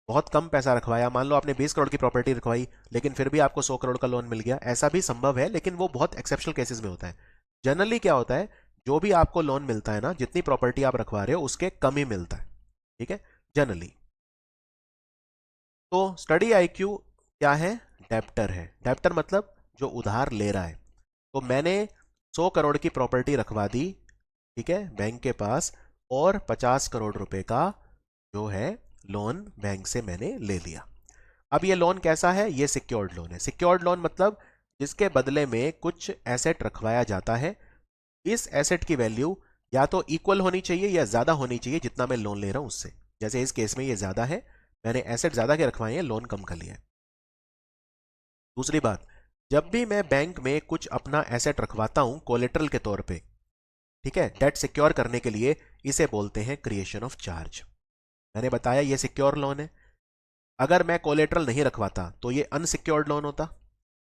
A: बहुत कम पैसा रखवाया, मान लो आपने 20 करोड़ की प्रॉपर्टी रखवाई, लेकिन फिर भी आपको 100 करोड़ का लोन मिल गया, ऐसा भी संभव है, लेकिन वो बहुत एक्सेप्शनल केसेस में होता है। जनरली क्या होता है, जो भी आपको लोन मिलता है ना, जितनी प्रॉपर्टी आप रखवा रहे हो उसके कम ही मिलता है। ठीक है, जनरली। तो स्टडी आईक्यू क्या है? डेप्टर है। डेप्टर मतलब जो उधार ले रहा है। तो मैंने 100 करोड़ की प्रॉपर्टी रखवा दी, ठीक है, बैंक के पास, और 50 करोड़ रुपए का जो है लोन बैंक से मैंने ले लिया। अब ये लोन कैसा है? ये सिक्योर्ड लोन है। सिक्योर्ड लोन मतलब जिसके बदले में कुछ एसेट रखवाया जाता है। इस एसेट की वैल्यू या तो इक्वल होनी चाहिए या ज्यादा होनी चाहिए जितना मैं लोन ले रहा हूं उससे। जैसे इस केस में ये ज्यादा है, मैंने एसेट ज्यादा के रखवाए हैं, लोन कम कर लिया है। दूसरी बात, जब भी मैं बैंक में कुछ अपना एसेट रखवाता हूं कोलेटरल के तौर पे, ठीक है, डेट सिक्योर करने के लिए, इसे बोलते हैं क्रिएशन ऑफ चार्ज। मैंने बताया ये सिक्योर लोन है। अगर मैं कोलेटरल नहीं रखवाता तो ये अनसिक्योर्ड लोन होता।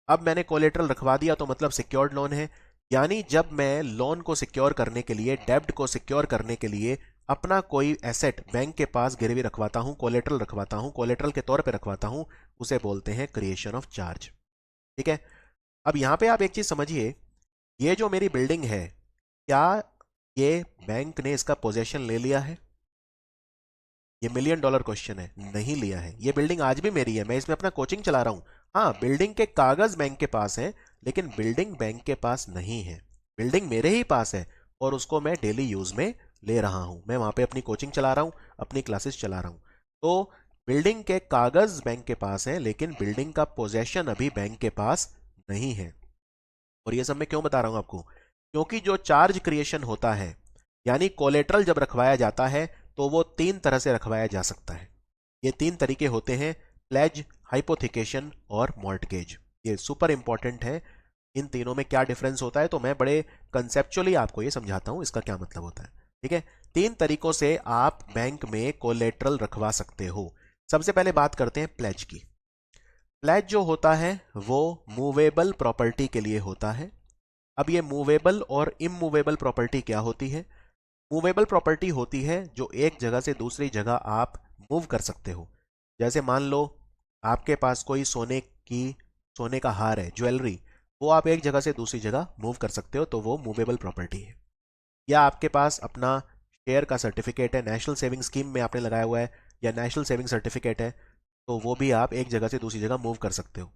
A: अब मैंने कोलेटरल रखवा दिया तो मतलब सिक्योर्ड लोन है। यानी जब मैं लोन को सिक्योर करने के लिए, डेब्ट को सिक्योर करने के लिए अपना कोई एसेट बैंक के पास गिरवी रखवाता हूं, कोलेटरल रखवाता हूं, कोलेटरल के तौर पे रखवाता हूं, उसे बोलते हैं क्रिएशन ऑफ चार्ज। ठीक है, अब यहां पे आप एक चीज समझिए, ये जो मेरी बिल्डिंग है, क्या ये बैंक ने इसका पोजेशन ले लिया है? ये मिलियन डॉलर क्वेश्चन है। नहीं लिया है। ये बिल्डिंग आज भी मेरी है, मैं इसमें अपना कोचिंग चला रहा हूं। हाँ, बिल्डिंग के कागज बैंक के पास हैं, लेकिन बिल्डिंग बैंक के पास नहीं है। बिल्डिंग मेरे ही पास है और उसको मैं डेली यूज में ले रहा हूं। मैं वहां पे अपनी कोचिंग चला रहा हूं, अपनी क्लासेस चला रहा हूं। तो बिल्डिंग के कागज बैंक के पास है, लेकिन बिल्डिंग का पोजेशन अभी बैंक के पास नहीं है। और ये सब मैं क्यों बता रहा हूं आपको? क्योंकि जो चार्ज क्रिएशन होता है, यानी कोलेटरल जब रखवाया जाता है, तो वो तीन तरह से रखवाया जा सकता है। ये तीन तरीके होते हैं: प्लेज, हाइपोथिकेशन और मॉर्टगेज। ये सुपर इंपॉर्टेंट है। इन तीनों में क्या डिफरेंस होता है, तो मैं बड़े कंसेप्चुअली आपको ये समझाता हूं इसका क्या मतलब होता है। ठीक है, तीन तरीकों से आप बैंक में कोलेट्रल रखवा सकते हो। सबसे पहले बात करते हैं प्लेज की। प्लेज जो होता है वो मूवेबल प्रॉपर्टी के लिए होता है। अब ये मूवेबल और इमूवेबल प्रॉपर्टी क्या होती है? मूवेबल प्रॉपर्टी होती है जो एक जगह से दूसरी जगह आप मूव कर सकते हो। जैसे मान लो आपके पास कोई सोने का हार है, ज्वेलरी, वो आप एक जगह से दूसरी जगह मूव कर सकते हो, तो वो मूवेबल प्रॉपर्टी है। या आपके पास अपना शेयर का सर्टिफिकेट है, नेशनल सेविंग स्कीम में आपने लगाया हुआ है, या नेशनल सेविंग सर्टिफिकेट है, तो वो भी आप एक जगह से दूसरी जगह मूव कर सकते हो।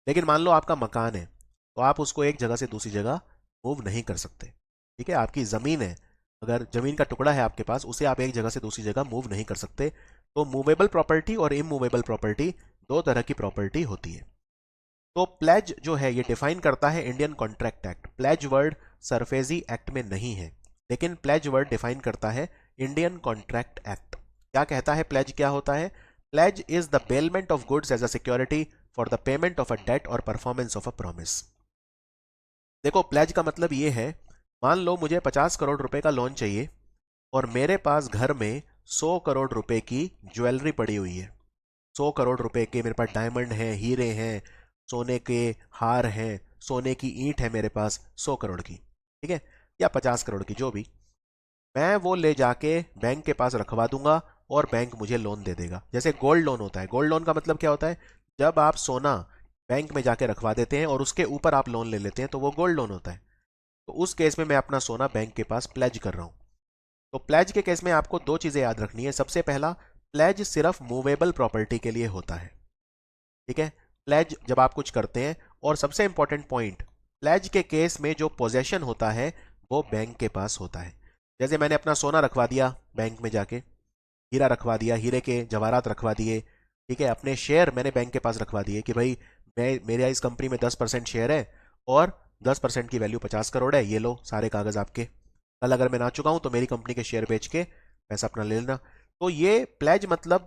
A: लेकिन मान लो आपका मकान है, तो आप उसको एक जगह से दूसरी जगह मूव नहीं कर सकते। ठीक है, आपकी ज़मीन है, अगर ज़मीन का टुकड़ा है आपके पास, उसे आप एक जगह से दूसरी जगह मूव नहीं कर सकते। तो मूवेबल प्रॉपर्टी और इमूवेबल प्रॉपर्टी दो तरह की प्रॉपर्टी होती है। तो प्लेज जो है ये डिफाइन करता है Indian contract act. Pledge word SARFAESI act में नहीं है, लेकिन प्लेज वर्ड डिफाइन करता है इंडियन कॉन्ट्रैक्ट एक्ट। क्या कहता है प्लेज क्या होता है? Pledge is the bailment of goods as a security for the payment of a debt और परफॉर्मेंस ऑफ अ प्रॉमिस। देखो, प्लेज का मतलब ये है, मान लो मुझे 50 करोड़ रुपए का लोन चाहिए और मेरे पास घर में 100 करोड़ रुपए की ज्वेलरी पड़ी हुई है। 100 करोड़ रुपए के मेरे पास डायमंड हैं, हीरे हैं, सोने के हार हैं, सोने की ईंट है मेरे पास 100 करोड़ की, ठीक है, या 50 करोड़ की, जो भी। मैं वो ले जाके बैंक के पास रखवा दूंगा और बैंक मुझे लोन दे देगा। जैसे गोल्ड लोन होता है। गोल्ड लोन का मतलब क्या होता है? जब आप सोना बैंक में जाके रखवा देते हैं और उसके ऊपर आप लोन ले लेते हैं, तो वो गोल्ड लोन होता है। तो उस केस में मैं अपना सोना बैंक के पास प्लेज कर रहा हूं। तो प्लेज के केस में आपको दो चीजें याद रखनी है। सबसे पहला, प्लेज सिर्फ मूवेबल प्रॉपर्टी के लिए होता है। ठीक है, प्लेज जब आप कुछ करते हैं, और सबसे इंपॉर्टेंट पॉइंट, प्लेज के केस में जो पोजेशन होता है वो बैंक के पास होता है। जैसे मैंने अपना सोना रखवा दिया बैंक में जाके, हीरा रखवा दिया, हीरे के जवाहरात रखवा दिए, ठीक है, अपने शेयर मैंने बैंक के पास रखवा दिए कि भाई मैं, मेरा इस कंपनी में 10% शेयर है और 10% की वैल्यू 50 करोड़ है, ये लो सारे कागज आपके। कल अगर मैं ना चुका हूं तो मेरी कंपनी के शेयर बेच के पैसा अपना ले लेना। तो ये प्लेज मतलब,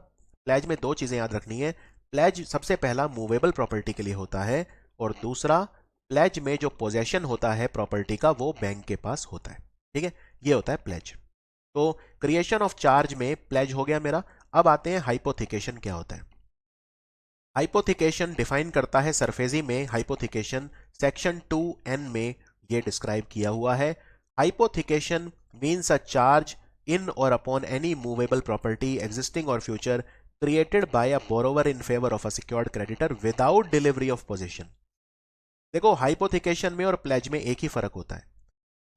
A: प्लेज में दो चीजें याद रखनी है। प्लेज सबसे पहला मूवेबल प्रॉपर्टी के लिए होता है, और दूसरा, प्लेज में जो पोजेशन होता है प्रॉपर्टी का वो बैंक के पास होता है। ठीक है, ये होता है प्लेज। तो क्रिएशन ऑफ चार्ज में प्लेज हो गया मेरा। अब आते हैं हाइपोथिकेशन क्या होता है। हाइपोथिकेशन डिफाइन करता है सरफेजी में। हाइपोथिकेशन सेक्शन 2N में ये डिस्क्राइब किया हुआ है। Hypothecation means a charge in और upon any movable property existing और future created by a borrower in favour of a secured creditor without delivery of position. देखो, हाइपोथिकेशन में और प्लेज में एक ही फर्क होता है।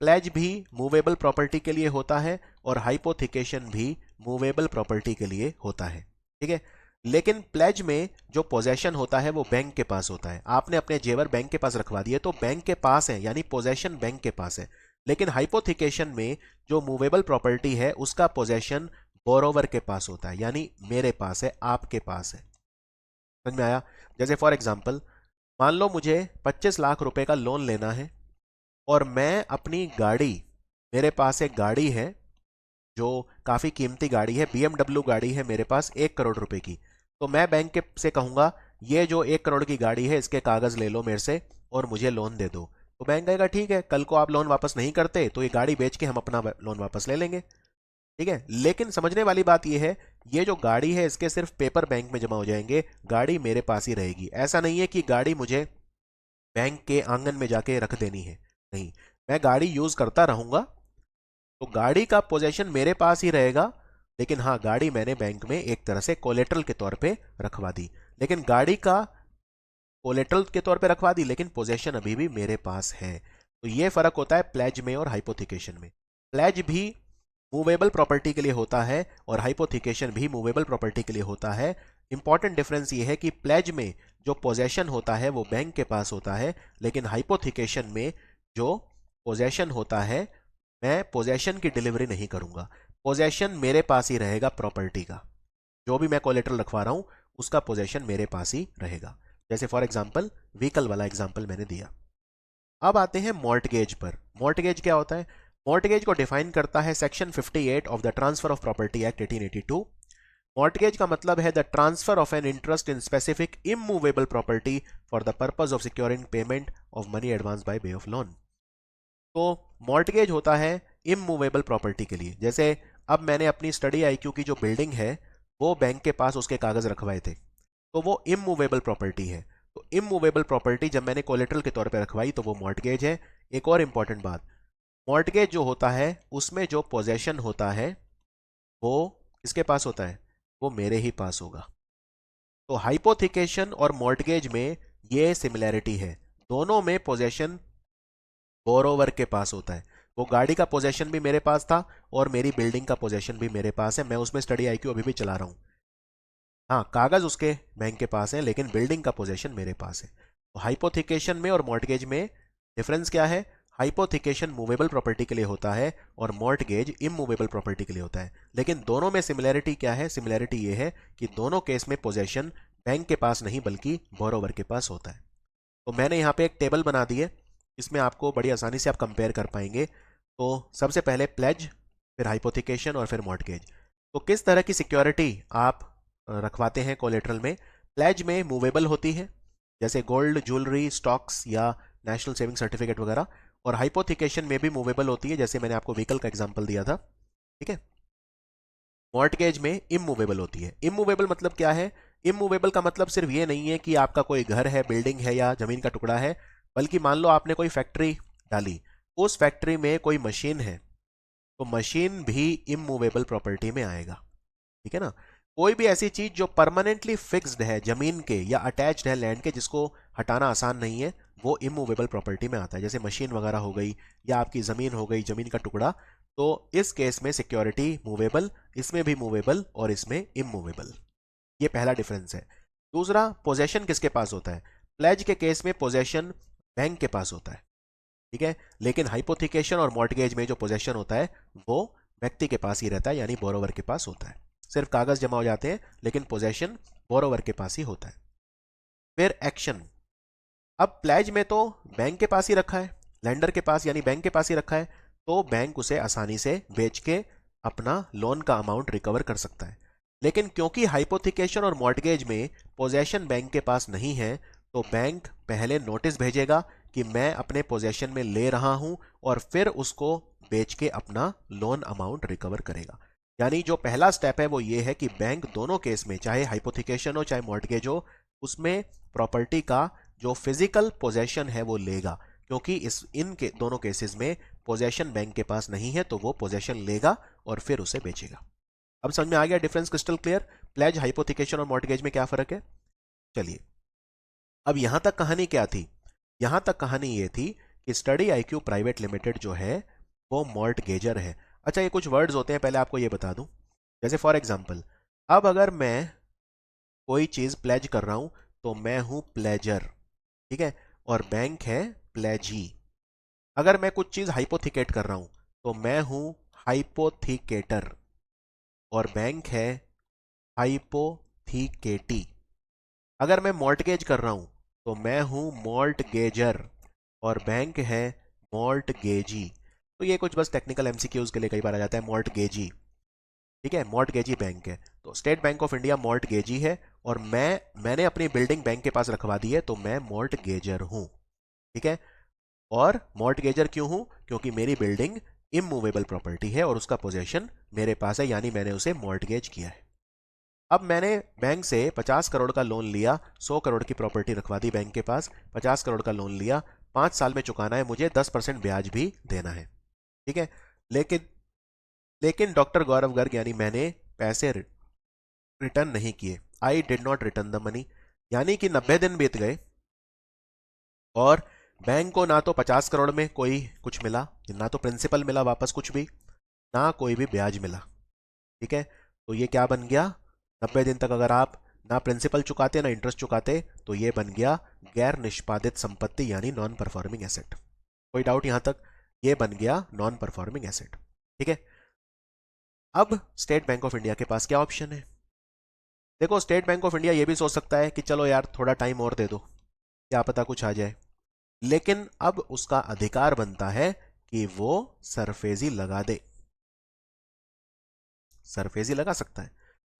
A: प्लेज भी मूवेबल प्रॉपर्टी के लिए होता है और हाइपोथिकेशन भी मूवेबल प्रॉपर्टी के लिए होता है। ठीक है, लेकिन प्लेज में जो पोजेशन होता है वो बैंक के पास होता है। आपने अपने जेवर बैंक के पास रखवा दिए तो बैंक के पास है, यानी पोजेशन बैंक के पास है। लेकिन हाइपोथिकेशन में जो मूवेबल प्रॉपर्टी है उसका पोजेशन बोरोवर के पास होता है, यानी मेरे पास है, आपके पास है। समझ में आया? जैसे फॉर एग्जाम्पल, मान लो मुझे 25 लाख रुपए का लोन लेना है और मैं अपनी गाड़ी, मेरे पास एक गाड़ी है जो काफ़ी कीमती गाड़ी है, BMW गाड़ी है मेरे पास 1 करोड़ रुपए की। तो मैं बैंक के से कहूंगा ये जो 1 करोड़ की गाड़ी है इसके कागज ले लो मेरे से और मुझे लोन दे दो। तो बैंक कहेगा ठीक है, कल को आप लोन वापस नहीं करते तो ये गाड़ी बेच के हम अपना लोन वापस ले लेंगे। ठीक है, लेकिन समझने वाली बात यह है, ये जो गाड़ी है इसके सिर्फ पेपर बैंक में जमा हो जाएंगे, गाड़ी मेरे पास ही रहेगी। ऐसा नहीं है कि गाड़ी मुझे बैंक के आंगन में जाके रख देनी है, नहीं, मैं गाड़ी यूज करता रहूंगा। तो गाड़ी का पोजेशन मेरे पास ही रहेगा, लेकिन हाँ, गाड़ी मैंने बैंक में एक तरह से कोलेट्रल के तौर पे रखवा दी। लेकिन गाड़ी का कोलेट्रल के तौर पे रखवा दी, लेकिन पोजेशन अभी भी मेरे पास है। तो ये फर्क होता है प्लेज में और हाइपोथिकेशन में। प्लेज भी मूवेबल प्रॉपर्टी के लिए होता है और हाइपोथिकेशन भी मूवेबल प्रॉपर्टी के लिए होता है। इंपॉर्टेंट डिफरेंस ये है कि प्लेज में जो पोजेशन होता है वो बैंक के पास होता है, लेकिन हाइपोथिकेशन में जो पोजेशन होता है, मैं पोजेशन की डिलीवरी नहीं करूंगा। पोजेशन मेरे पास ही रहेगा प्रॉपर्टी का। जो भी मैं कोलेट्रल रखवा रहा हूं उसका पोजेशन मेरे पास ही रहेगा। जैसे फॉर एग्जांपल व्हीकल वाला एग्जांपल मैंने दिया। अब आते हैं मॉर्टगेज पर। मॉर्टगेज क्या होता है? मॉर्टगेज को डिफाइन करता है section 58 of the transfer of property act 1882। Mortgage का मतलब है the transfer of an interest in specific immovable property for the purpose of securing payment of money advance by way of loan. तो mortgage होता है immovable property के लिए। जैसे अब मैंने अपनी स्टडी आईक्यू की जो बिल्डिंग है वो बैंक के पास उसके कागज रखवाए थे, तो वो इमूवेबल प्रॉपर्टी है। तो इमूवेबल प्रॉपर्टी जब मैंने कोलेटरल के तौर पे रखवाई तो वो मॉर्टगेज है। एक और इंपॉर्टेंट बात, मॉर्टगेज जो होता है उसमें जो पोजेशन होता है वो किसके पास होता है? वो मेरे ही पास होगा। तो हाइपोथिकेशन और मॉर्टगेज में ये सिमिलैरिटी है, दोनों में पोजेशन बोरोवर के पास होता है। वो गाड़ी का पोजेशन भी मेरे पास था और मेरी बिल्डिंग का पोजेशन भी मेरे पास है, मैं उसमें स्टडी आईक्यू अभी भी चला रहा हूं। हाँ, कागज उसके बैंक के पास है लेकिन बिल्डिंग का पोजेशन मेरे पास है। तो हाइपोथिकेशन में और मॉर्टगेज में डिफरेंस क्या है? हाइपोथिकेशन मूवेबल प्रॉपर्टी के लिए होता है और मॉर्टगेज इमूवेबल प्रॉपर्टी के लिए होता है। लेकिन दोनों में सिमिलैरिटी क्या है? सिमिलैरिटी ये है कि दोनों केस में पोजेशन बैंक के पास नहीं बल्कि बोरोवर के पास होता है। तो मैंने यहाँ पे एक टेबल बना दी है, इसमें आपको बड़ी आसानी से आप कंपेयर कर पाएंगे। तो सबसे पहले प्लेज, फिर हाइपोथिकेशन और फिर मॉर्टगेज। तो किस तरह की सिक्योरिटी आप रखवाते हैं कोलेटरल में? प्लेज में मूवेबल होती है जैसे गोल्ड, ज्वेलरी, स्टॉक्स या नेशनल सेविंग सर्टिफिकेट वगैरह, और हाइपोथिकेशन में भी मूवेबल होती है जैसे मैंने आपको व्हीकल का एग्जांपल दिया था। ठीक है। मॉर्टगेज में इमूवेबल होती है। इमूवेबल मतलब क्या है? इमूवेबल का मतलब सिर्फ ये नहीं है कि आपका कोई घर है, बिल्डिंग है या जमीन का टुकड़ा है, बल्कि मान लो आपने कोई फैक्ट्री डाली, उस फैक्ट्री में कोई मशीन है, तो मशीन भी इमूवेबल प्रॉपर्टी में आएगा। ठीक है ना। कोई भी ऐसी चीज जो परमानेंटली फिक्स्ड है जमीन के या अटैच्ड है लैंड के, जिसको हटाना आसान नहीं है, वो इमूवेबल प्रॉपर्टी में आता है। जैसे मशीन वगैरह हो गई या आपकी जमीन हो गई, जमीन का टुकड़ा। तो इस केस में सिक्योरिटी मूवेबल, इसमें भी मूवेबल और इसमें इमूवेबल। ये पहला डिफरेंस है। दूसरा, पोजेशन किसके पास होता है? प्लेज के केस में पोजेशन बैंक के पास होता है। ठीक है। लेकिन हाइपोथिकेशन और मॉर्टगेज में जो पोजेशन होता है वो व्यक्ति के पास ही रहता है, यानी बोरोवर के पास होता है। सिर्फ कागज जमा हो जाते हैं लेकिन पोजेशन बोरोवर के पास ही होता है। फिर एक्शन। अब प्लेज में तो बैंक के पास ही रखा है, लेंडर के पास यानी बैंक के पास ही रखा है, तो बैंक उसे आसानी से बेच के अपना लोन का अमाउंट रिकवर कर सकता है। लेकिन क्योंकि हाइपोथिकेशन और मॉर्टगेज में पोजेशन बैंक के पास नहीं है, तो बैंक पहले नोटिस भेजेगा कि मैं अपने पोजेशन में ले रहा हूं और फिर उसको बेच के अपना लोन अमाउंट रिकवर करेगा। यानी जो पहला स्टेप है वो ये है कि बैंक दोनों केस में, चाहे हाइपोथिकेशन हो चाहे मॉर्टगेज हो, उसमें प्रॉपर्टी का जो फिजिकल पोजेशन है वो लेगा, क्योंकि इन के दोनों केसेस में पोजेशन बैंक के पास नहीं है, तो वो पोजेशन लेगा और फिर उसे बेचेगा। अब समझ में आ गया difference crystal clear? Pledge, hypothecation और मॉर्टगेज में क्या फर्क है? चलिए, अब यहां तक कहानी क्या थी? यहां तक कहानी ये थी कि स्टडी आईक्यू प्राइवेट लिमिटेड जो है वो मॉर्टगेजर है। अच्छा, ये कुछ वर्ड्स होते हैं, पहले आपको ये बता दूं। जैसे फॉर एग्जांपल, अब अगर मैं कोई चीज प्लेज कर रहा हूं तो मैं हूं प्लेजर। ठीक है। और बैंक है प्लेजी। अगर मैं कुछ चीज हाइपोथिकेट कर रहा हूं तो मैं हूं हाइपोथिकेटर और बैंक है हाइपोथिकेटी। अगर मैं मॉर्टगेज कर रहा हूं तो मैं हूं मॉर्टगेजर और बैंक है मॉर्टगेजी। तो ये कुछ बस टेक्निकल एमसीक्यूज के लिए कई बार आ जाता है मॉर्टगेजी। ठीक है, मॉर्टगेजी बैंक है। तो स्टेट बैंक ऑफ इंडिया मॉर्टगेजी है और मैंने अपनी बिल्डिंग बैंक के पास रखवा दी है, तो मैं मॉर्टगेजर हूं। ठीक है। और मॉर्टगेजर क्यों हूं? क्योंकि मेरी बिल्डिंग इमूवेबल प्रॉपर्टी है और उसका पोजेशन मेरे पास है, यानी मैंने उसे मॉर्टगेज किया है। अब मैंने बैंक से 50 करोड़ का लोन लिया, 100 करोड़ की प्रॉपर्टी रखवा दी बैंक के पास, 50 करोड़ का लोन लिया, 5 साल में चुकाना है, मुझे 10% ब्याज भी देना है। ठीक है। लेकिन लेकिन डॉक्टर गौरव गर्ग यानी मैंने पैसे रिटर्न नहीं किए। I did not return the money. यानी कि 90 दिन बीत गए और बैंक को ना तो 50 करोड़ में कोई कुछ मिला, ना तो प्रिंसिपल मिला वापस कुछ भी, ना कोई भी ब्याज मिला। ठीक है। तो ये क्या बन गया? 90 दिन तक अगर आप ना प्रिंसिपल चुकाते ना इंटरेस्ट चुकाते तो ये बन गया गैर निष्पादित संपत्ति, यानी नॉन परफॉर्मिंग एसेट। कोई डाउट यहां तक? ये बन गया नॉन परफॉर्मिंग एसेट। ठीक है। अब स्टेट बैंक ऑफ इंडिया के पास क्या ऑप्शन है? देखो, स्टेट बैंक ऑफ इंडिया ये भी सोच सकता है कि चलो यार थोड़ा टाइम और दे दो, क्या पता कुछ आ जाए। लेकिन अब उसका अधिकार बनता है कि वो सरफेजी लगा दे। सरफेजी लगा सकता है।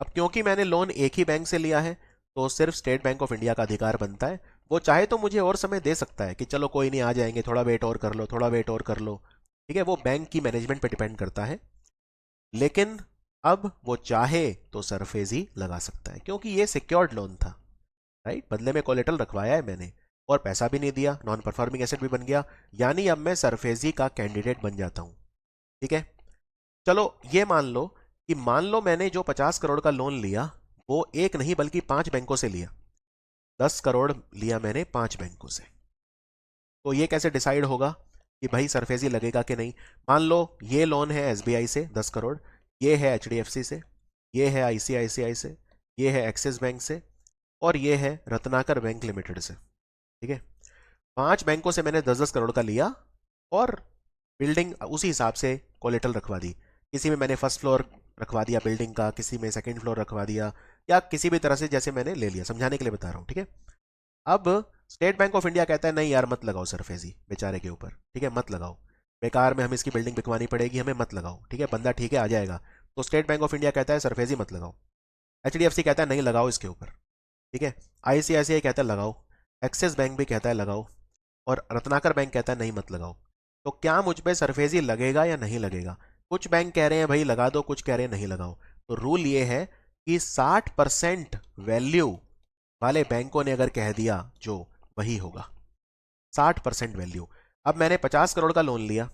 A: अब क्योंकि मैंने लोन एक ही बैंक से लिया है तो सिर्फ स्टेट बैंक ऑफ इंडिया का अधिकार बनता है। वो चाहे तो मुझे और समय दे सकता है कि चलो कोई नहीं, आ जाएंगे, थोड़ा वेट और कर लो, थोड़ा वेट और कर लो। ठीक है, वो बैंक की मैनेजमेंट पे डिपेंड करता है। लेकिन अब वो चाहे तो सरफेसी लगा सकता है क्योंकि ये सिक्योर्ड लोन था। राइट, बदले में कोलेटरल रखवाया है मैंने और पैसा भी नहीं दिया, नॉन परफॉर्मिंग एसेट भी बन गया, यानी अब मैं सरफेसी का कैंडिडेट बन जाता हूं। ठीक है, चलो ये मान लो मैंने जो 50 करोड़ का लोन लिया वो एक नहीं बल्कि 5 बैंकों से लिया। 10 करोड़ लिया मैंने 5 बैंकों से। तो ये कैसे डिसाइड होगा कि भाई सरफेसी लगेगा कि नहीं? मान लो ये लोन है एसबीआई से 10 करोड़, ये है एचडीएफसी से, ये है आईसीआईसीआई से, ये है एक्सिस बैंक से, और ये है रत्नाकर बैंक लिमिटेड से। ठीक है, 5 बैंकों से मैंने 10-10 करोड़ का लिया और बिल्डिंग उसी हिसाब से कोलेटरल रखवा दी। किसी में मैंने फर्स्ट फ्लोर रखवा दिया बिल्डिंग का, किसी में सेकंड फ्लोर रखवा दिया, या किसी भी तरह से जैसे मैंने ले लिया, समझाने के लिए बता रहा हूँ। ठीक है, अब स्टेट बैंक ऑफ इंडिया कहता है नहीं यार मत लगाओ सरफेसी बेचारे के ऊपर। ठीक है, मत लगाओ, बेकार में हमें इसकी बिल्डिंग बिकवानी पड़ेगी, हमें मत लगाओ। ठीक है, बंदा ठीक है आ जाएगा। तो स्टेट बैंक ऑफ इंडिया कहता है सरफेसी मत लगाओ। एचडीएफसी कहता है नहीं लगाओ इसके ऊपर। ठीक है, आईसीआईसीआई कहता है लगाओ, एक्सिस बैंक भी कहता है लगाओ, और रत्नाकर बैंक कहता है नहीं मत लगाओ। तो क्या मुझ पे सरफेसी लगेगा या नहीं लगेगा? कुछ बैंक कह रहे हैं भाई लगा दो, कुछ कह रहे हैं नहीं लगाओ। तो रूल ये है कि 60% वैल्यू वाले बैंकों ने अगर कह दिया जो वही होगा। 60% वैल्यू। अब मैंने 50 करोड़ का लोन लिया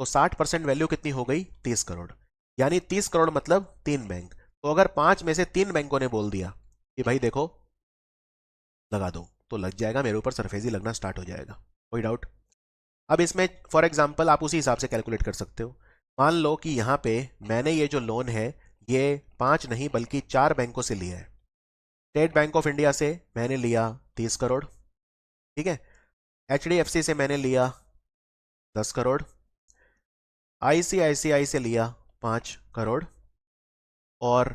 A: तो 60% वैल्यू कितनी हो गई? 30 करोड़। यानी 30 करोड़ मतलब 3 बैंक। तो अगर 5 में से 3 बैंकों ने बोल दिया कि भाई देखो लगा दो, तो लग जाएगा, मेरे ऊपर सरफेसी लगना स्टार्ट हो जाएगा। कोई डाउट? अब इसमें फॉर एग्जांपल आप उसी हिसाब से कैलकुलेट कर सकते हो। मान लो कि यहाँ पे मैंने ये जो लोन है ये 5 नहीं बल्कि 4 बैंकों से लिया है। स्टेट बैंक ऑफ इंडिया से मैंने लिया 30 करोड़। ठीक है, एचडीएफसी से मैंने लिया 10 करोड़, आईसीआईसीआई से लिया 5 करोड़, और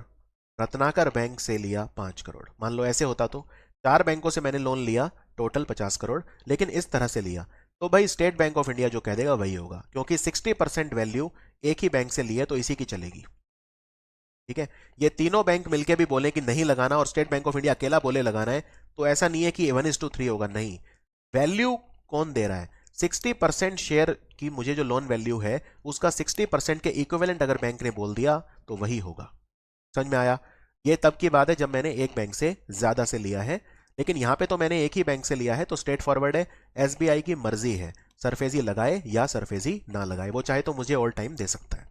A: रत्नाकर बैंक से लिया 5 करोड़। मान लो ऐसे होता तो 4 बैंकों से मैंने लोन लिया, टोटल 50 करोड़, लेकिन इस तरह से लिया तो भाई स्टेट बैंक ऑफ इंडिया जो कह देगा वही होगा, क्योंकि 60% वैल्यू एक ही बैंक से ली है तो इसी की चलेगी। ठीक है, ये तीनों बैंक मिलके भी बोले कि नहीं लगाना और स्टेट बैंक ऑफ इंडिया अकेला बोले लगाना है, तो ऐसा नहीं है कि 1:3 होगा, नहीं। वैल्यू कौन दे रहा है? 60% शेयर की मुझे जो लोन वैल्यू है उसका 60% के इक्विवेलेंट अगर बैंक ने बोल दिया तो वही होगा। समझ में आया? ये तब की बात है जब मैंने एक बैंक से ज्यादा से लिया है, लेकिन यहां पे तो मैंने एक ही बैंक से लिया है तो स्ट्रेट फॉरवर्ड है। एसबीआई की मर्जी है सरफेसी लगाए या सरफेसी ना लगाए, वो चाहे तो मुझे ऑल टाइम दे सकता है।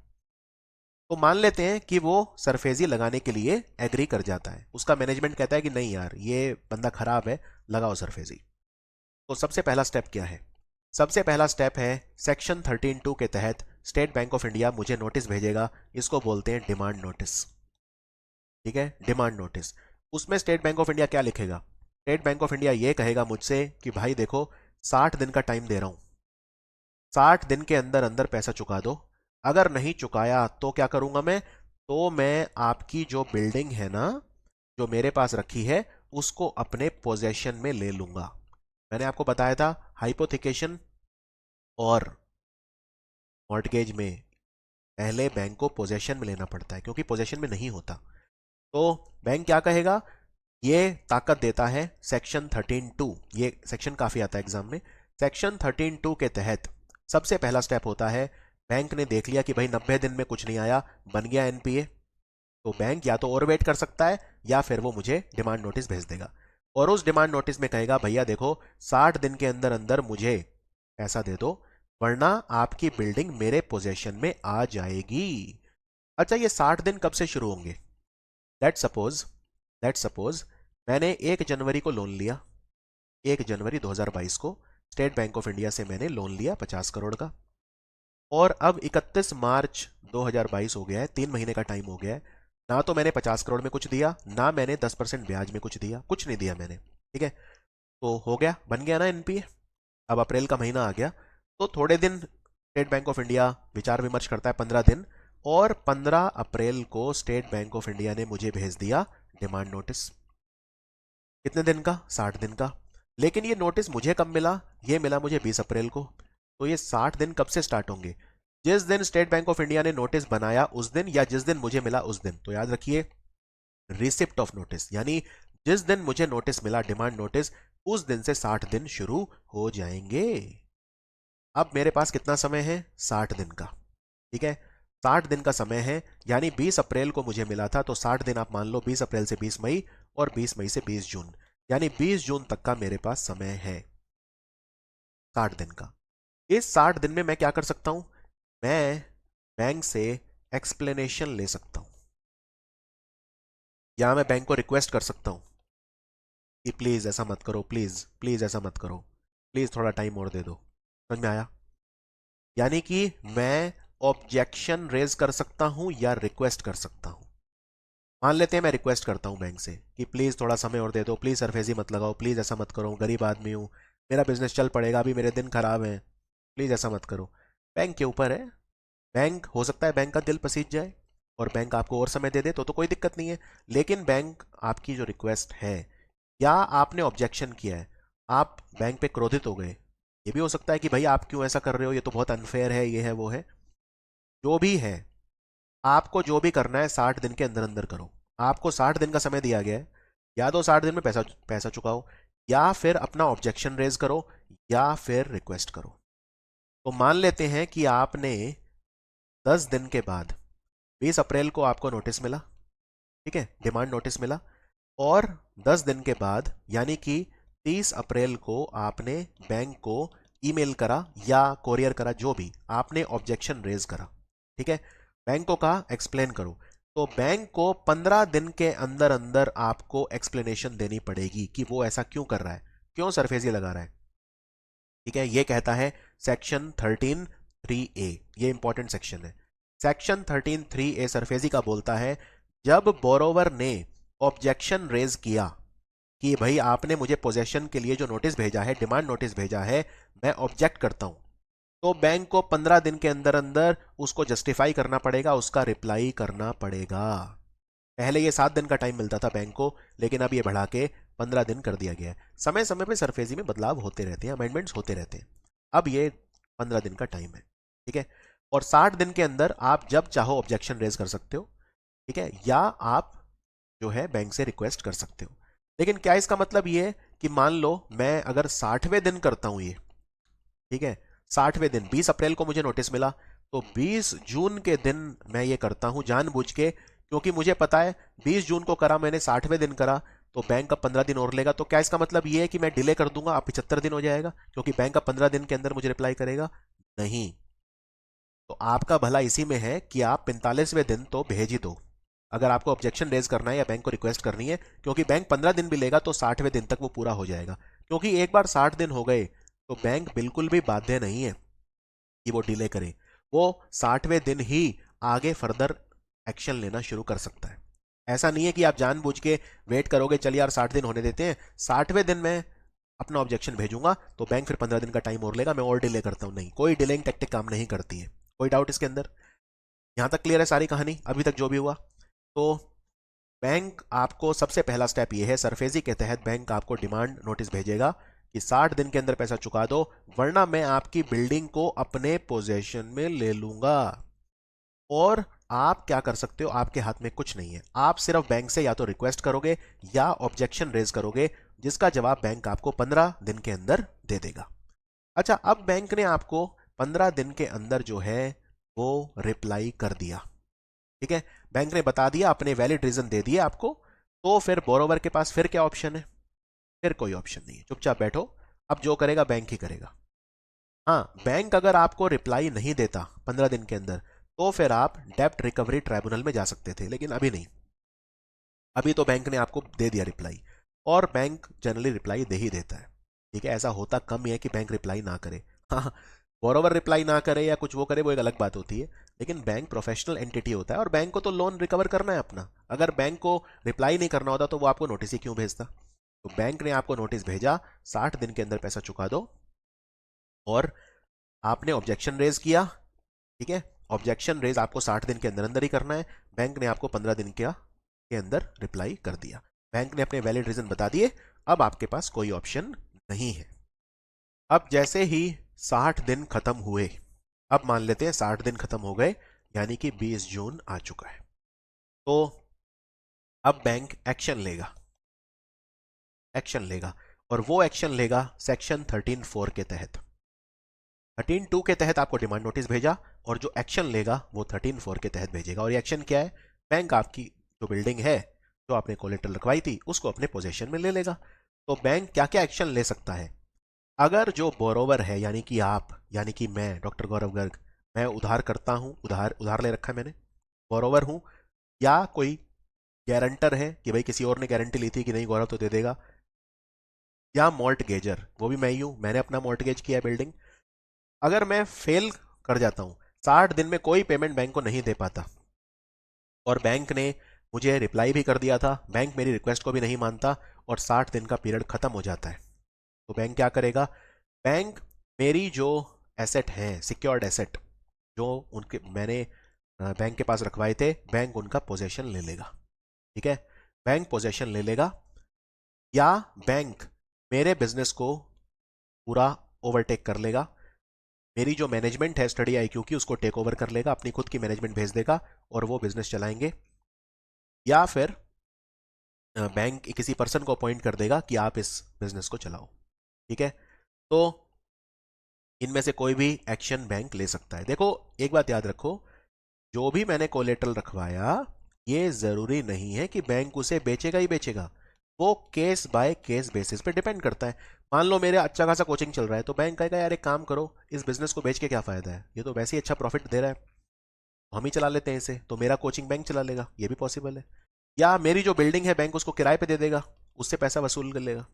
A: तो मान लेते हैं कि वो सरफेसी लगाने के लिए एग्री कर जाता है, उसका मैनेजमेंट कहता है कि नहीं यार ये बंदा खराब है, लगाओ सरफेसी। तो सबसे पहला स्टेप क्या है? सबसे पहला स्टेप है सेक्शन 13(2) के तहत स्टेट बैंक ऑफ इंडिया मुझे नोटिस भेजेगा, इसको बोलते हैं डिमांड नोटिस। ठीक है, डिमांड नोटिस। उसमें स्टेट बैंक ऑफ इंडिया क्या लिखेगा? स्टेट बैंक ऑफ इंडिया ये कहेगा मुझसे कि भाई देखो 60 दिन का टाइम दे रहा हूं, 60 दिन के अंदर अंदर पैसा चुका दो। अगर नहीं चुकाया तो क्या करूंगा मैं? तो मैं आपकी जो बिल्डिंग है ना, जो मेरे पास रखी है, उसको अपने पोजेशन में ले लूंगा। मैंने आपको बताया था हाइपोथिकेशन और मॉर्टगेज में पहले बैंक को पोजेशन में लेना पड़ता है, क्योंकि पोजेशन में नहीं होता। तो बैंक क्या कहेगा? ये ताकत देता है सेक्शन 13(2), ये सेक्शन काफी आता है एग्जाम में। सेक्शन 13(2) के तहत सबसे पहला स्टेप होता है, बैंक ने देख लिया कि भाई 90 दिन में कुछ नहीं आया, बन गया एनपीए, तो बैंक या तो और वेट कर सकता है या फिर वो मुझे डिमांड नोटिस भेज देगा, और उस डिमांड नोटिस में कहेगा भैया देखो 60 दिन के अंदर अंदर मुझे पैसा दे दो, वरना आपकी बिल्डिंग मेरे पोजेशन में आ जाएगी। अच्छा, ये 60 दिन कब से शुरू होंगे? लेट सपोज मैंने 1 जनवरी को लोन लिया, 1 जनवरी 2022 को स्टेट बैंक ऑफ इंडिया से मैंने लोन लिया 50 करोड़ का, और अब 31 मार्च 2022 हो गया है, 3 महीने का टाइम हो गया है। ना तो मैंने 50 करोड़ में कुछ दिया, ना मैंने 10% ब्याज में कुछ दिया, कुछ नहीं दिया मैंने। ठीक है, तो हो गया, बन गया ना एनपीए। अब अप्रैल का महीना आ गया, तो थोड़े दिन स्टेट बैंक ऑफ इंडिया विचार विमर्श करता है, 15 दिन, और 15 अप्रैल को स्टेट बैंक ऑफ इंडिया ने मुझे भेज दिया डिमांड नोटिस। कितने दिन का? 60 दिन का। लेकिन ये नोटिस मुझे कब मिला? ये मिला मुझे 20 अप्रैल को। तो ये 60 दिन कब से स्टार्ट होंगे? जिस दिन स्टेट बैंक ऑफ इंडिया ने नोटिस बनाया उस दिन, या जिस दिन मुझे मिला उस दिन। तो याद रखिए रिसिप्ट ऑफ नोटिस, यानी जिस दिन मुझे नोटिस मिला, डिमांड नोटिस, उस दिन से 60 दिन शुरू हो जाएंगे। अब मेरे पास कितना समय है? 60 दिन का। ठीक है, 60 दिन का समय है, यानी 20 अप्रैल को मुझे मिला था, तो 60 दिन आप मान लो 20 अप्रैल से 20 मई और 20 मई से 20 जून, यानी 20 जून तक का मेरे पास समय है 60 दिन का। इस 60 दिन में मैं क्या कर सकता हूं? मैं बैंक से एक्सप्लेनेशन ले सकता हूं, या मैं बैंक को रिक्वेस्ट कर सकता हूं कि प्लीज ऐसा मत करो, प्लीज प्लीज ऐसा मत करो, प्लीज थोड़ा टाइम और दे दो। समझ में आया? यानी कि मैं ऑब्जेक्शन रेज कर सकता हूं या रिक्वेस्ट कर सकता हूं। मान लेते हैं मैं रिक्वेस्ट करता हूं बैंक से कि प्लीज थोड़ा समय और दे दो, प्लीज सरफेसी मत लगाओ, प्लीज ऐसा मत करो, गरीब आदमी हूं, मेरा बिजनेस चल पड़ेगा, अभी मेरे दिन खराब हैं, प्लीज ऐसा मत करो। बैंक के ऊपर है, बैंक हो सकता है बैंक का दिल पसीज जाए और बैंक आपको और समय दे दे, तो कोई दिक्कत नहीं है। लेकिन बैंक आपकी जो रिक्वेस्ट है, या आपने ऑब्जेक्शन किया है, आप बैंक पे क्रोधित हो गए, ये भी हो सकता है कि भाई आप क्यों ऐसा कर रहे हो, ये तो बहुत अनफेयर है, ये है वो है, जो भी है, आपको जो भी करना है 60 दिन के अंदर अंदर करो। आपको 60 दिन का समय दिया गया है, या तो 60 दिन में पैसा पैसा चुकाओ, या फिर अपना ऑब्जेक्शन रेज करो, या फिर रिक्वेस्ट करो। तो मान लेते हैं कि आपने 10 दिन के बाद 20 अप्रैल को आपको नोटिस मिला, ठीक है, डिमांड नोटिस मिला, और 10 दिन के बाद यानी कि 30 अप्रैल को आपने बैंक को ईमेल करा या कोरियर करा, जो भी आपने ऑब्जेक्शन रेज करा, ठीक है, बैंक को कहा एक्सप्लेन करो, तो बैंक को 15 दिन के अंदर अंदर आपको एक्सप्लेनेशन देनी पड़ेगी कि वो ऐसा क्यों कर रहा है, क्यों सरफेसी लगा रहा है। ठीक है, ये कहता है सेक्शन 13(3)(a), ये इंपॉर्टेंट सेक्शन है। सेक्शन 13(3)(a) सरफेसी का बोलता है, जब बोरोवर ने ऑब्जेक्शन रेज किया कि भाई आपने मुझे पोजेशन के लिए जो नोटिस भेजा है, डिमांड नोटिस भेजा है, मैं ऑब्जेक्ट करता हूं, तो बैंक को 15 दिन के अंदर अंदर उसको जस्टिफाई करना पड़ेगा, उसका रिप्लाई करना पड़ेगा। पहले ये 7 दिन का टाइम मिलता था बैंक को, लेकिन अब ये बढ़ा के 15 दिन कर दिया गया है। समय समय पे सरफेसी में बदलाव होते रहते हैं, अमेंडमेंट्स होते रहते हैं। अब ये 15 दिन का टाइम है, ठीक है, और 60 दिन के अंदर आप जब चाहो ऑब्जेक्शन रेज कर सकते हो, ठीक है, या आप जो है बैंक से रिक्वेस्ट कर सकते हो। लेकिन क्या इसका मतलब ये है कि मान लो मैं अगर 60वें दिन करता हूं ये, ठीक है, 60वें दिन 20 अप्रैल को मुझे नोटिस मिला, तो 20 जून के दिन मैं ये करता हूं जानबूझ के, क्योंकि मुझे पता है 20 जून को करा मैंने, 60वें दिन करा, तो बैंक का 15 दिन और लेगा, तो क्या इसका मतलब ये है कि मैं डिले कर दूंगा, अब 75 दिन हो जाएगा, क्योंकि बैंक का 15 दिन के अंदर मुझे रिप्लाई करेगा? नहीं। तो आपका भला इसी में है कि आप 45वें दिन तो भेज ही दो, अगर आपको ऑब्जेक्शन रेज करना है या बैंक को रिक्वेस्ट करनी है, क्योंकि बैंक 15 दिन भी लेगा तो 60वें दिन तक वो पूरा हो जाएगा। क्योंकि एक बार 60 दिन हो गए तो बैंक बिल्कुल भी बाध्य नहीं है कि वो डिले करे, वो 60वें दिन ही आगे फर्दर एक्शन लेना शुरू कर सकता है। ऐसा नहीं है कि आप जानबूझ के वेट करोगे, चलिए यार 60 दिन होने देते हैं, 60वें दिन में अपना ऑब्जेक्शन भेजूंगा तो बैंक फिर 15 दिन का टाइम और लेगा, मैं और डिले करता हूं। नहीं, कोई डिलेइंग टेक्टिक काम नहीं करती है। कोई डाउट इसके अंदर? यहां तक क्लियर है सारी कहानी अभी तक जो भी हुआ? तो बैंक आपको सबसे पहला स्टेप ये है, सरफेसी के तहत बैंक आपको डिमांड नोटिस भेजेगा कि 60 दिन के अंदर पैसा चुका दो, वरना मैं आपकी बिल्डिंग को अपने पोजेशन में ले लूंगा। और आप क्या कर सकते हो? आपके हाथ में कुछ नहीं है, आप सिर्फ बैंक से या तो रिक्वेस्ट करोगे या ऑब्जेक्शन रेज करोगे, जिसका जवाब बैंक आपको 15 दिन के अंदर दे देगा। अच्छा, अब बैंक ने आपको 15 दिन के अंदर जो है वो रिप्लाई कर दिया, ठीक है, बैंक ने बता दिया, अपने वैलिड रीजन दे दिए आपको, तो फिर बोरोवर के पास फिर क्या ऑप्शन है? फिर कोई ऑप्शन नहीं है, चुपचाप बैठो, अब जो करेगा बैंक ही करेगा। हाँ, बैंक अगर आपको रिप्लाई नहीं देता 15 दिन के अंदर, तो फिर आप डेब्ट रिकवरी ट्राइब्यूनल में जा सकते थे, लेकिन अभी नहीं। अभी तो बैंक ने आपको दे दिया रिप्लाई, और बैंक जनरली रिप्लाई दे ही देता है, ठीक है, ऐसा होता कम ही है कि बैंक रिप्लाई ना करे। हाँ, बोरोवर रिप्लाई ना करे या कुछ वो करे, वो एक अलग बात होती है, लेकिन बैंक प्रोफेशनल एंटिटी होता है और बैंक को तो लोन रिकवर करना है अपना। अगर बैंक को रिप्लाई नहीं करना होता तो वो आपको नोटिस ही क्यों भेजता? तो बैंक ने आपको नोटिस भेजा, 60 दिन के अंदर पैसा चुका दो, और आपने ऑब्जेक्शन रेज किया, ठीक है, ऑब्जेक्शन रेज आपको 60 दिन के अंदर अंदर ही करना है, बैंक ने आपको 15 दिन के अंदर रिप्लाई कर दिया, बैंक ने अपने वैलिड रीजन बता दिए, अब आपके पास कोई ऑप्शन नहीं है। अब जैसे ही 60 दिन खत्म हुए, अब मान लेते हैं 60 दिन खत्म हो गए, यानी कि 20 जून आ चुका है, तो अब बैंक एक्शन लेगा, और वो एक्शन लेगा सेक्शन 13(4) के तहत। 13(2) के तहत आपको डिमांड नोटिस भेजा, और जो एक्शन लेगा वो 13(4) के तहत भेजेगा। और ये एक्शन क्या है? बैंक आपकी जो बिल्डिंग है, जो आपने कोलेटरल रखवाई थी, उसको अपने पोजेशन में ले लेगा। तो बैंक क्या क्या एक्शन ले सकता है? अगर जो बोरोवर है, यानी कि आप, यानी कि मैं डॉक्टर गौरव गर्ग, मैं उधार करता हूं, उधार उधार ले रखा है मैंने, बोरोवर हूं, या कोई गारंटर है कि भाई किसी और ने गारंटी ली थी कि नहीं गौरव तो दे देगा, या मॉर्टगेजर, वो भी मैं ही हूं, मैंने अपना मॉर्टगेज किया बिल्डिंग। अगर मैं फेल कर जाता हूं, 60 दिन में कोई पेमेंट बैंक को नहीं दे पाता, और बैंक ने मुझे रिप्लाई भी कर दिया था, बैंक मेरी रिक्वेस्ट को भी नहीं मानता, और 60 दिन का पीरियड खत्म हो जाता है, तो बैंक क्या करेगा? बैंक मेरी जो एसेट हैं, सिक्योर्ड एसेट, जो उनके मैंने बैंक के पास रखवाए थे, बैंक उनका पोजेशन ले लेगा। ठीक है, बैंक पोजेशन ले लेगा, या बैंक मेरे बिजनेस को पूरा ओवरटेक कर लेगा, मेरी जो मैनेजमेंट है स्टडी आईक्यू की, उसको टेक ओवर कर लेगा, अपनी खुद की मैनेजमेंट भेज देगा, और वो बिजनेस चलाएंगे। या फिर बैंक किसी पर्सन को अपॉइंट कर देगा कि आप इस बिजनेस को चलाओ। ठीक है, तो इनमें से कोई भी एक्शन बैंक ले सकता है। देखो, एक बात याद रखो, जो भी मैंने कोलेटरल रखवाया, ये जरूरी नहीं है कि बैंक उसे बेचेगा ही बेचेगा, वो केस बाय केस बेसिस पे डिपेंड करता है। मान लो मेरे अच्छा खासा कोचिंग चल रहा है, तो बैंक कहेगा यार एक काम करो, इस बिजनेस को बेच के क्या फायदा है, ये तो वैसे ही अच्छा प्रॉफिट दे रहा है, तो हम ही चला लेते हैं इसे, तो मेरा कोचिंग बैंक चला लेगा, ये भी पॉसिबल है। या मेरी जो बिल्डिंग है, बैंक उसको किराए पे दे देगा, उससे पैसा वसूल कर लेगा।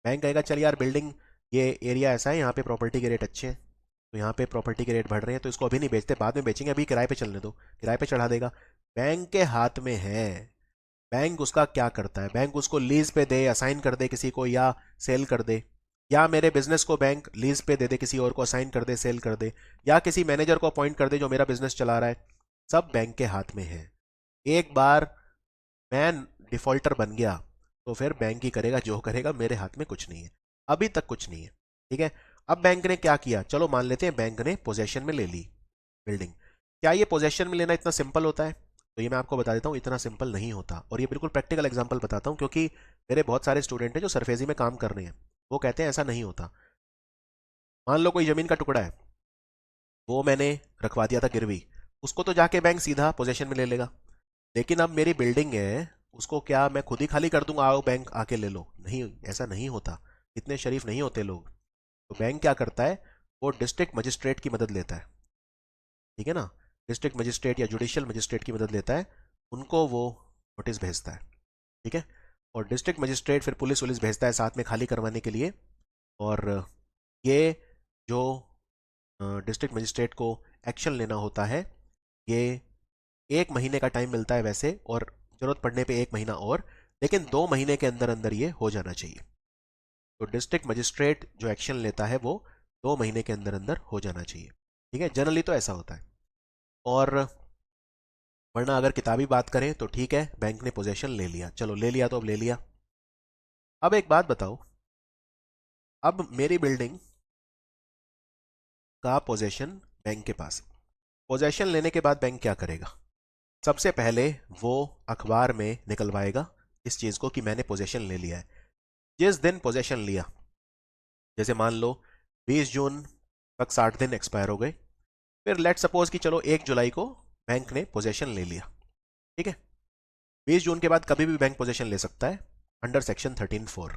A: बैंक कहेगा चल यार बिल्डिंग, ये एरिया ऐसा है, यहाँ पे प्रॉपर्टी के रेट अच्छे हैं, तो यहाँ पे प्रॉपर्टी के रेट बढ़ रहे हैं, तो इसको अभी नहीं बेचते, बाद में बेचेंगे, अभी किराए पे चलने दो, किराए पे चढ़ा देगा। बैंक के हाथ में है, बैंक उसका क्या करता है, बैंक उसको लीज पे दे, असाइन कर दे किसी को, या सेल कर दे, या मेरे बिजनेस को बैंक लीज पे दे दे, किसी और को असाइन कर दे, सेल कर दे, या किसी मैनेजर को अपॉइंट कर दे जो मेरा बिजनेस चला रहा है, सब बैंक के हाथ में है। एक बार मैं डिफॉल्टर बन गया, तो फिर बैंक ही करेगा जो करेगा, मेरे हाथ में कुछ नहीं है, अभी तक कुछ नहीं है। ठीक है, अब बैंक ने क्या किया, चलो मान लेते हैं बैंक ने पोजेशन में ले ली बिल्डिंग। क्या ये पोजेशन में लेना इतना सिंपल होता है? तो ये मैं आपको बता देता हूँ, इतना सिंपल नहीं होता, और ये बिल्कुल प्रैक्टिकल एग्जांपल बताता हूँ, क्योंकि मेरे बहुत सारे स्टूडेंट हैं जो सरफेजी में काम कर रहे हैं, वो कहते हैं ऐसा नहीं होता। मान लो कोई जमीन का टुकड़ा है, वो मैंने रखवा दिया था गिरवी, उसको तो जाके बैंक सीधा पोजेशन में ले लेगा, लेकिन अब मेरी बिल्डिंग है, उसको क्या मैं खुद ही खाली कर दूंगा, आओ बैंक आके ले लो? नहीं, ऐसा नहीं होता, इतने शरीफ नहीं होते लोग। तो बैंक क्या करता है, वो डिस्ट्रिक्ट मजिस्ट्रेट की मदद लेता है। ठीक है ना, डिस्ट्रिक्ट मजिस्ट्रेट या जुडिशियल मजिस्ट्रेट की मदद लेता है, उनको वो नोटिस भेजता है। ठीक है, और डिस्ट्रिक्ट मजिस्ट्रेट फिर पुलिस वुलिस भेजता है साथ में खाली करवाने के लिए। और ये जो डिस्ट्रिक्ट मजिस्ट्रेट को एक्शन लेना होता है, ये 1 महीने का टाइम मिलता है वैसे, और जरूरत पड़ने पे 1 महीना और, लेकिन 2 महीने के अंदर अंदर ये हो जाना चाहिए। तो डिस्ट्रिक्ट मजिस्ट्रेट जो एक्शन लेता है, वो 2 महीने के अंदर अंदर हो जाना चाहिए। ठीक है, जनरली तो ऐसा होता है। और वरना अगर किताबी बात करें तो ठीक है, बैंक ने पोजेशन ले लिया, चलो ले लिया तो अब ले लिया। अब एक बात बताओ, अब मेरी बिल्डिंग का पोजेशन बैंक के पास, पोजेशन लेने के बाद बैंक क्या करेगा? सबसे पहले वो अखबार में निकलवाएगा इस चीज को कि मैंने पोजेशन ले लिया है। जिस दिन पोजेशन लिया, जैसे मान लो 20 जून तक 60 दिन एक्सपायर हो गए, फिर लेट सपोज कि चलो 1 जुलाई को बैंक ने पोजेशन ले लिया। ठीक है, 20 जून के बाद कभी भी बैंक पोजेशन ले सकता है अंडर सेक्शन 13(4).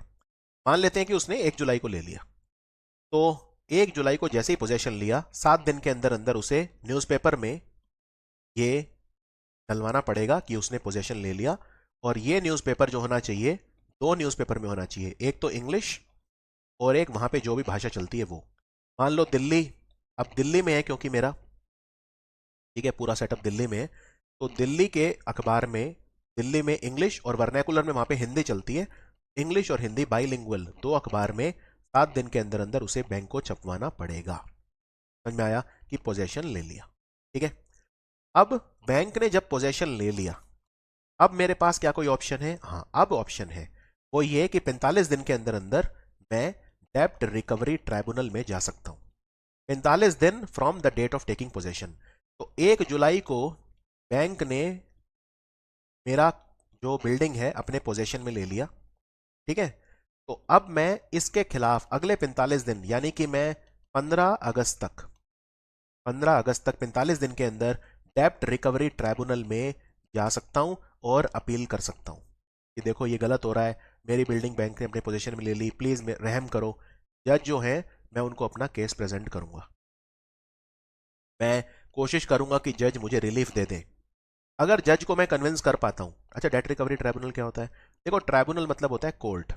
A: मान लेते हैं कि उसने 1 जुलाई को ले लिया, तो 1 जुलाई को जैसे ही पोजेशन लिया, 7 दिन के अंदर अंदर उसे न्यूज़पेपर में ये डलवाना पड़ेगा कि उसने पोजेशन ले लिया। और ये न्यूज़पेपर जो होना चाहिए, 2 न्यूज़पेपर में होना चाहिए, एक तो इंग्लिश और एक वहां पे जो भी भाषा चलती है वो। मान लो दिल्ली, अब दिल्ली में है क्योंकि मेरा, ठीक है, पूरा सेटअप दिल्ली में है, तो दिल्ली के अखबार में, दिल्ली में इंग्लिश और वर्नैकुलर में वहां पे हिंदी चलती है, इंग्लिश और हिंदी बाइलिंगुअल 2 अखबार में 7 दिन के अंदर अंदर उसे बैंक को छपवाना पड़ेगा। समझ में आया कि पोजेशन ले लिया? ठीक है, अब बैंक ने जब पोजेशन ले लिया, अब मेरे पास क्या कोई ऑप्शन है? हाँ, अब ऑप्शन है, वो ये है कि 45 दिन के अंदर अंदर मैं डेब्ट रिकवरी ट्राइब्यूनल में जा सकता हूं। 45 दिन from the date of taking possession. तो 1 जुलाई को बैंक ने मेरा जो बिल्डिंग है अपने पोजेशन में ले लिया, ठीक है। तो अब मैं इसके खिलाफ अगले 45 दिन यानी कि मैं 15 अगस्त तक 45 दिन के अंदर डेब्ट रिकवरी ट्राइब्यूनल में जा सकता हूं और अपील कर सकता हूं कि देखो ये गलत हो रहा है, मेरी बिल्डिंग बैंक ने अपने पोजीशन में ले ली, प्लीज रहम करो। जज जो है मैं उनको अपना केस प्रेजेंट करूंगा, मैं कोशिश करूंगा कि जज मुझे रिलीफ दे दे। अगर जज को मैं कन्विंस कर पाता हूं। अच्छा, डेट रिकवरी ट्राइब्यूनल क्या होता है? देखो, ट्राइब्यूनल मतलब होता है कोर्ट।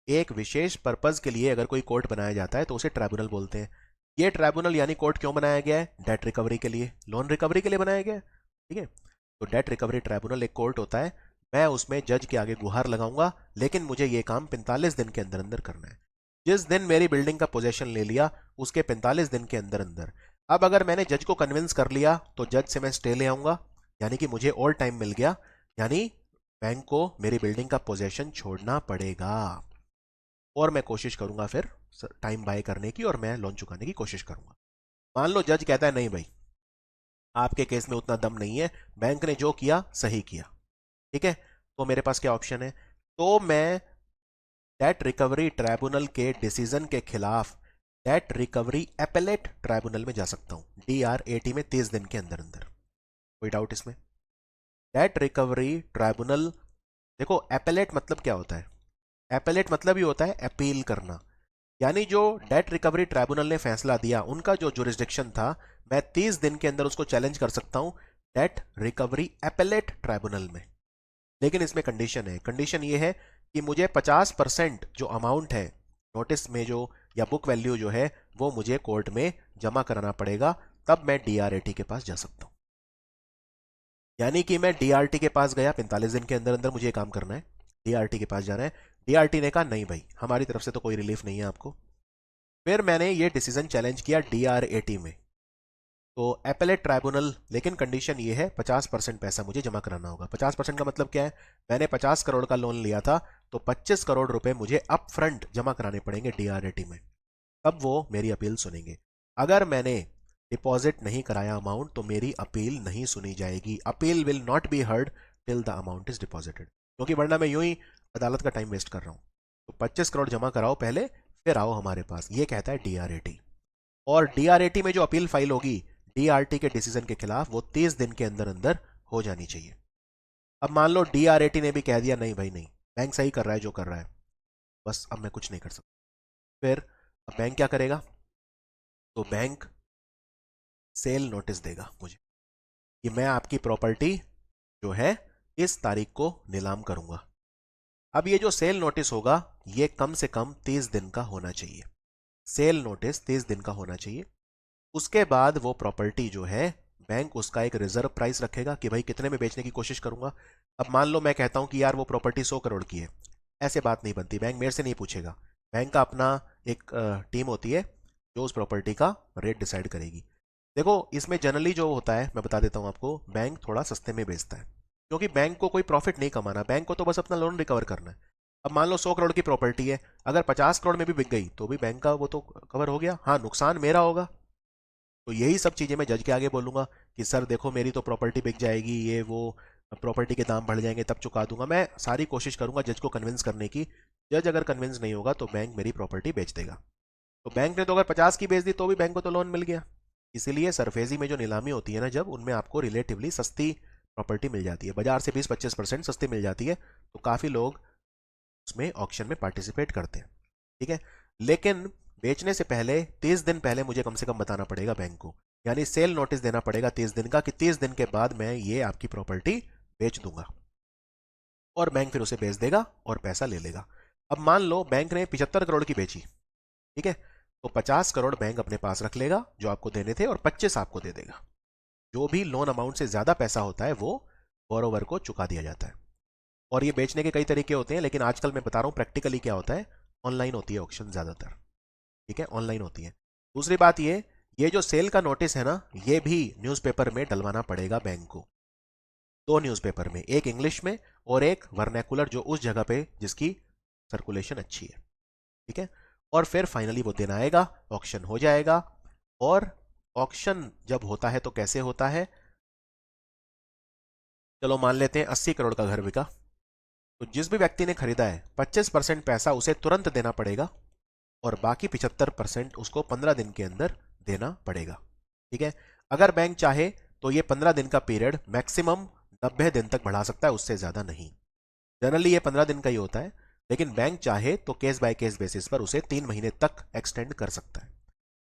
A: एक विशेष पर्पज के लिए अगर कोई कोर्ट बनाया जाता है तो उसे ट्राइब्यूनल बोलते हैं। ये ट्राइब्यूनल यानी कोर्ट क्यों बनाया गया है? डेट रिकवरी के लिए, लोन रिकवरी के लिए बनाया गया है, ठीक है। तो डेट रिकवरी ट्राइब्यूनल एक कोर्ट होता है, मैं उसमें जज के आगे गुहार लगाऊंगा, लेकिन मुझे ये काम 45 दिन के अंदर अंदर करना है। जिस दिन मेरी बिल्डिंग का पोजेशन ले लिया उसके 45 दिन के अंदर अंदर। अब अगर मैंने जज को कन्विंस कर लिया तो जज से मैं स्टे ले आऊंगा, यानी कि मुझे और टाइम मिल गया, यानी बैंक को मेरी बिल्डिंग का पोजेशन छोड़ना पड़ेगा और मैं कोशिश करूंगा फिर टाइम बाय करने की और मैं लोन चुकाने की कोशिश करूंगा। मान लो जज कहता है नहीं भाई, आपके केस में उतना दम नहीं है, बैंक ने जो किया सही किया, ठीक है। तो मेरे पास क्या ऑप्शन है? तो मैं डेट रिकवरी ट्राइब्यूनल के डिसीजन के खिलाफ डेट रिकवरी एपेलेट ट्राइब्यूनल में जा सकता हूं, DRAT में 30 दिन के अंदर अंदर। कोई डाउट इसमें? डेट रिकवरी ट्राइब्यूनल, देखो एपेलेट मतलब क्या होता है? एपेलेट मतलब ही होता है अपील करना, यानी जो डेट रिकवरी ट्राइब्यूनल ने फैसला दिया उनका जो जुरिस्डिक्शन था, मैं 30 दिन के अंदर उसको चैलेंज कर सकता हूं डेट रिकवरी एपेलेट ट्राइब्यूनल में। लेकिन इसमें कंडीशन है, कंडीशन ये है कि मुझे 50% जो अमाउंट है नोटिस में जो या बुक वैल्यू जो है वो मुझे कोर्ट में जमा कराना पड़ेगा, तब मैं DRAT के पास जा सकता हूं। यानी कि मैं DRT के पास गया, 45 दिन के अंदर अंदर मुझे काम करना है, DRT के पास जाना है। DRT ने कहा नहीं भाई, हमारी तरफ से तो कोई रिलीफ नहीं है आपको। फिर मैंने ये डिसीजन चैलेंज किया DRAT में, तो एपेलेट ट्राइब्यूनल, लेकिन कंडीशन ये है 50% पैसा मुझे जमा कराना होगा। 50% का मतलब क्या है? मैंने 50 करोड़ का लोन लिया था, तो 25 करोड़ रुपए मुझे अप फ्रंट जमा कराने पड़ेंगे DRAT में, तब वो मेरी अपील सुनेंगे। अगर मैंने डिपॉजिट नहीं कराया अमाउंट तो मेरी अपील नहीं सुनी जाएगी, appeal will not be heard till the amount is deposited, क्योंकि वरना मैं यूं ही अदालत का टाइम वेस्ट कर रहा हूं। तो 25 करोड़ जमा कराओ पहले, फिर आओ हमारे पास, ये कहता है DRAT। और DRAT में जो अपील फाइल होगी DRT के डिसीजन के खिलाफ, वो 30 दिन के अंदर अंदर हो जानी चाहिए। अब मान लो DRAT ने भी कह दिया नहीं भाई नहीं, बैंक सही कर रहा है जो कर रहा है, बस अब मैं कुछ नहीं कर सकता। फिर अब बैंक क्या करेगा? तो बैंक सेल नोटिस देगा मुझे कि मैं आपकी प्रॉपर्टी जो है इस तारीख को नीलाम करूंगा। अब ये जो सेल नोटिस होगा ये कम से कम 30 दिन का होना चाहिए, सेल नोटिस 30 दिन का होना चाहिए। उसके बाद वो प्रॉपर्टी जो है बैंक उसका एक रिजर्व प्राइस रखेगा कि भाई कितने में बेचने की कोशिश करूंगा। अब मान लो मैं कहता हूं कि यार वो प्रॉपर्टी 100 करोड़ की है, ऐसे बात नहीं बनती, बैंक मेरे से नहीं पूछेगा, बैंक का अपना एक टीम होती है जो उस प्रॉपर्टी का रेट डिसाइड करेगी। देखो इसमें जनरली जो होता है मैं बता देता हूं आपको, बैंक थोड़ा सस्ते में बेचता है, क्योंकि बैंक को कोई प्रॉफिट नहीं कमाना, बैंक को तो बस अपना लोन रिकवर करना है। अब मान लो 100 करोड़ की प्रॉपर्टी है, अगर 50 करोड़ में भी बिक गई तो भी बैंक का वो तो कवर हो गया, हाँ नुकसान मेरा होगा। तो यही सब चीजें मैं जज के आगे बोलूंगा कि सर देखो मेरी तो प्रॉपर्टी बिक जाएगी, ये वो प्रॉपर्टी के दाम बढ़ जाएंगे तब चुका दूंगा। मैं सारी कोशिश करूंगा जज को कन्विंस करने की। जज अगर कन्विंस नहीं होगा तो बैंक मेरी प्रॉपर्टी बेच देगा। तो बैंक ने तो अगर 50 की बेच दी तो भी बैंक को तो लोन मिल गया। इसीलिए सरफेजी में जो नीलामी होती है ना, जब उनमें आपको रिलेटिवली सस्ती प्रॉपर्टी मिल जाती है, बाजार से 20-25% सस्ती मिल जाती है, तो काफी लोग उसमें ऑक्शन में पार्टिसिपेट करते हैं, ठीक है। लेकिन बेचने से पहले 30 दिन पहले मुझे कम से कम बताना पड़ेगा बैंक को, यानी सेल नोटिस देना पड़ेगा 30 दिन का कि 30 दिन के बाद मैं ये आपकी प्रॉपर्टी बेच दूंगा, और बैंक फिर उसे बेच देगा और पैसा ले लेगा। अब मान लो बैंक ने 75 करोड़ की बेची, ठीक है, तो 50 करोड़ बैंक अपने पास रख लेगा जो आपको देने थे, और 25 आपको दे देगा। जो भी लोन अमाउंट से ज्यादा पैसा होता है वो बोरोवर को चुका दिया जाता है। और ये बेचने के कई तरीके होते हैं, लेकिन आजकल मैं बता रहा हूं प्रैक्टिकली क्या होता है, ऑनलाइन होती है ऑक्शन ज्यादातर, ठीक है, ऑनलाइन होती है। दूसरी बात ये जो सेल का नोटिस है ना, ये भी न्यूज़पेपर में डलवाना पड़ेगा बैंक को, दो न्यूज़पेपर में, एक इंग्लिश में और एक वर्नैकुलर जो उस जगह पे जिसकी सर्कुलेशन अच्छी है, ठीक है। और फिर फाइनली वो दिन आएगा, ऑक्शन हो जाएगा। और ऑक्शन जब होता है तो कैसे होता है? चलो मान लेते हैं 80 करोड़ का घर बिका, तो जिस भी व्यक्ति ने खरीदा है 25% पैसा उसे तुरंत देना पड़ेगा और बाकी 75% उसको 15 दिन के अंदर देना पड़ेगा। ठीक है, अगर बैंक चाहे तो ये 15 दिन का पीरियड मैक्सिमम 90 दिन तक बढ़ा सकता है, उससे ज्यादा नहीं। जनरली ये 15 दिन का ही होता है, लेकिन बैंक चाहे तो केस बाय केस बेसिस पर उसे 3 महीने तक एक्सटेंड कर सकता है।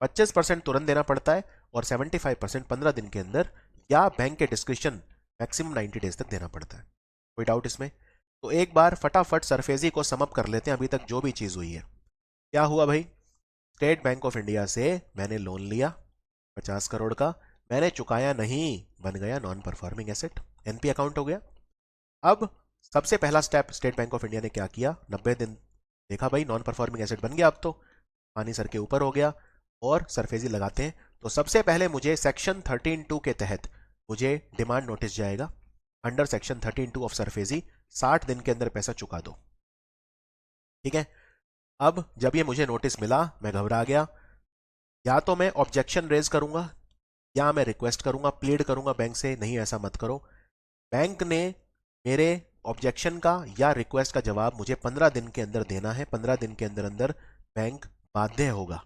A: 25% तुरंत देना पड़ता है और 75% 15 दिन के अंदर या बैंक के डिस्क्रिप्शन मैक्सिमम 90 डेज तक देना पड़ता है। कोई डाउट इसमें? तो एक बार फटाफट सरफेजी को समअप कर लेते हैं अभी तक जो भी चीज हुई है। क्या हुआ भाई? स्टेट बैंक ऑफ इंडिया से मैंने लोन लिया 50 करोड़ का, मैंने चुकाया नहीं, बन गया non performing asset, NP account हो गया। अब सबसे पहला step state bank of India ने क्या किया, 90 दिन देखा भाई नॉन परफॉर्मिंग एसेट बन गया, अब तो पानी सर के ऊपर हो गया और सरफेजी लगाते हैं। तो सबसे पहले मुझे सेक्शन 13(2) के तहत मुझे डिमांड नोटिस जाएगा, अंडर सेक्शन 13(2) ऑफ सरफेजी 60 दिन के अंदर पैसा चुका दो। ठीक है, अब जब ये मुझे नोटिस मिला मैं घबरा गया, या तो मैं ऑब्जेक्शन रेज करूंगा या मैं रिक्वेस्ट करूंगा, प्लीड करूंगा बैंक से, नहीं ऐसा मत करो। बैंक ने मेरे ऑब्जेक्शन का या रिक्वेस्ट का जवाब मुझे 15 दिन के अंदर देना है, 15 दिन के अंदर अंदर बैंक बाध्य होगा।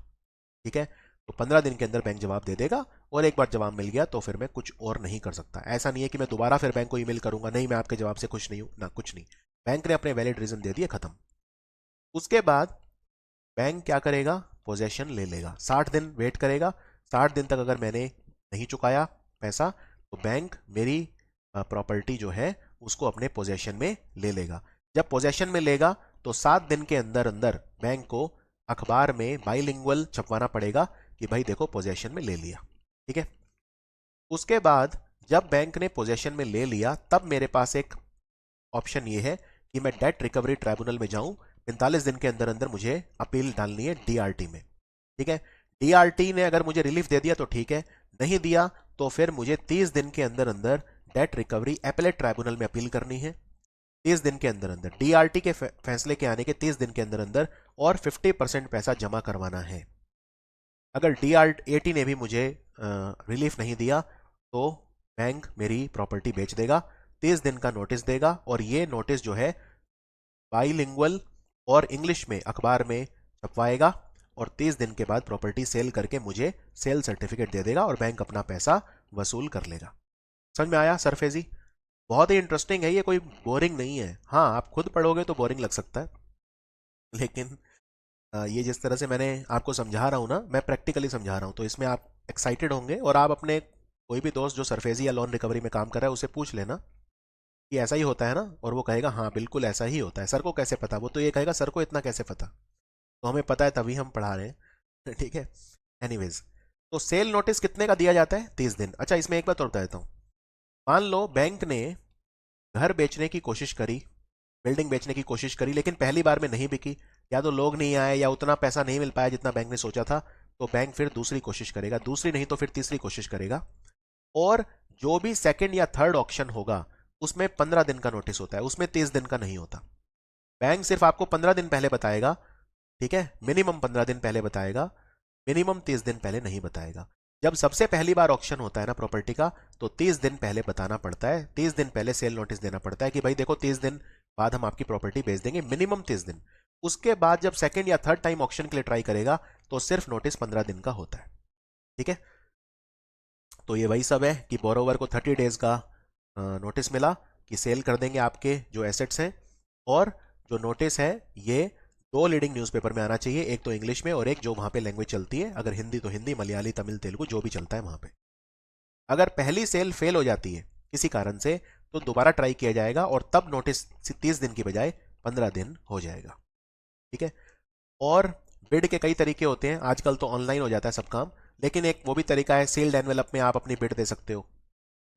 A: ठीक है, तो 15 दिन के अंदर बैंक जवाब दे देगा और एक बार जवाब मिल गया तो फिर मैं कुछ और नहीं कर सकता। ऐसा नहीं है कि मैं दोबारा फिर बैंक को ईमेल करूंगा, नहीं मैं आपके जवाब से खुश नहीं हूं ना, कुछ नहीं। बैंक ने अपने वैलिड रीजन दे दिए, खत्म। उसके बाद बैंक क्या करेगा, पोजेशन ले लेगा, 60 दिन वेट करेगा। 60 दिन तक अगर मैंने नहीं चुकाया पैसा तो बैंक मेरी प्रॉपर्टी जो है उसको अपने पोजेशन में ले लेगा। जब पोजेशन में लेगा तो 7 दिन के अंदर अंदर बैंक को अखबार में बाइलिंगुअल छपवाना पड़ेगा कि भाई देखो पोजेशन में ले लिया। ठीक है, उसके बाद जब बैंक ने पोजेशन में ले लिया तब मेरे पास एक ऑप्शन ये है कि मैं डेट रिकवरी ट्राइब्यूनल में जाऊं। 45 दिन के अंदर अंदर मुझे अपील डालनी है डीआरटी में। ठीक है, डीआरटी ने अगर मुझे रिलीफ दे दिया तो ठीक है, नहीं दिया तो फिर मुझे 30 दिन के अंदर अंदर डेट रिकवरी एपेलेट ट्राइब्यूनल में अपील करनी है। 30 दिन के अंदर अंदर डीआरटी के फैसले के आने के 30 दिन के अंदर अंदर और 50% पैसा जमा करवाना है। अगर डीआरटी ने भी मुझे रिलीफ नहीं दिया तो बैंक मेरी प्रॉपर्टी बेच देगा, 30 दिन का नोटिस देगा और ये नोटिस जो है बाइलिंगुअल और इंग्लिश में अखबार में छपवाएगा और 30 दिन के बाद प्रॉपर्टी सेल करके मुझे सेल सर्टिफिकेट दे देगा और बैंक अपना पैसा वसूल कर लेगा। समझ में आया सरफेजी? बहुत ही इंटरेस्टिंग है ये, कोई बोरिंग नहीं है। हाँ आप खुद पढ़ोगे तो बोरिंग लग सकता है, लेकिन ये जिस तरह से मैंने आपको समझा रहा हूँ ना, मैं प्रैक्टिकली समझा रहा हूँ, तो इसमें आप एक्साइटेड होंगे और आप अपने कोई भी दोस्त जो सरफेजी या लोन रिकवरी में काम कर रहा है उसे पूछ लेना कि ऐसा ही होता है ना, और वो कहेगा हाँ बिल्कुल ऐसा ही होता है। सर को कैसे पता? वो तो ये कहेगा सर को इतना कैसे पता? तो हमें पता है तभी हम पढ़ा रहे हैं। ठीक है, एनीवेज, तो सेल नोटिस कितने का दिया जाता है? 30 दिन। अच्छा इसमें एक बात और बता देता हूँ, मान लो बैंक ने घर बेचने की कोशिश करी, बिल्डिंग बेचने की कोशिश करी, लेकिन पहली बार में नहीं बिकी, या तो लोग नहीं आए या उतना पैसा नहीं मिल पाया जितना बैंक ने सोचा था, तो बैंक फिर दूसरी कोशिश करेगा, दूसरी नहीं तो फिर तीसरी कोशिश करेगा। और जो भी सेकंड या थर्ड ऑक्शन होगा उसमें 15 दिन का नोटिस होता है, उसमें 30 दिन का नहीं होता। बैंक सिर्फ आपको 15 दिन पहले बताएगा, ठीक है, मिनिमम 15 दिन पहले बताएगा, मिनिमम 30 दिन पहले नहीं बताएगा। जब सबसे पहली बार ऑक्शन होता है ना प्रॉपर्टी का, तो 30 दिन पहले बताना पड़ता है, 30 दिन पहले सेल नोटिस देना पड़ता है कि भाई देखो 30 दिन बाद हम आपकी प्रॉपर्टी बेच देंगे, मिनिमम 30 दिन। उसके बाद जब सेकंड या थर्ड टाइम ऑक्शन के लिए ट्राई करेगा तो सिर्फ नोटिस 15 दिन का होता है। ठीक है, तो ये वही सब है कि बोरोवर को 30 डेज का नोटिस मिला कि सेल कर देंगे आपके जो एसेट्स हैं, और जो नोटिस है ये 2 लीडिंग न्यूज़पेपर में आना चाहिए, एक तो इंग्लिश में और एक जो वहां पे लैंग्वेज चलती है, अगर हिंदी तो हिंदी, मलयाली, तमिल, तेलुगु जो भी चलता है वहां पे। अगर पहली सेल फेल हो जाती है किसी कारण से तो दोबारा ट्राई किया जाएगा और तब नोटिस 30 दिन की बजाय 15 दिन हो जाएगा। ठीक है, और बिड के कई तरीके होते हैं, आजकल तो ऑनलाइन हो जाता है सब काम, लेकिन एक वो भी तरीका है सील्ड एनवेलप में आप अपनी बिड दे सकते हो,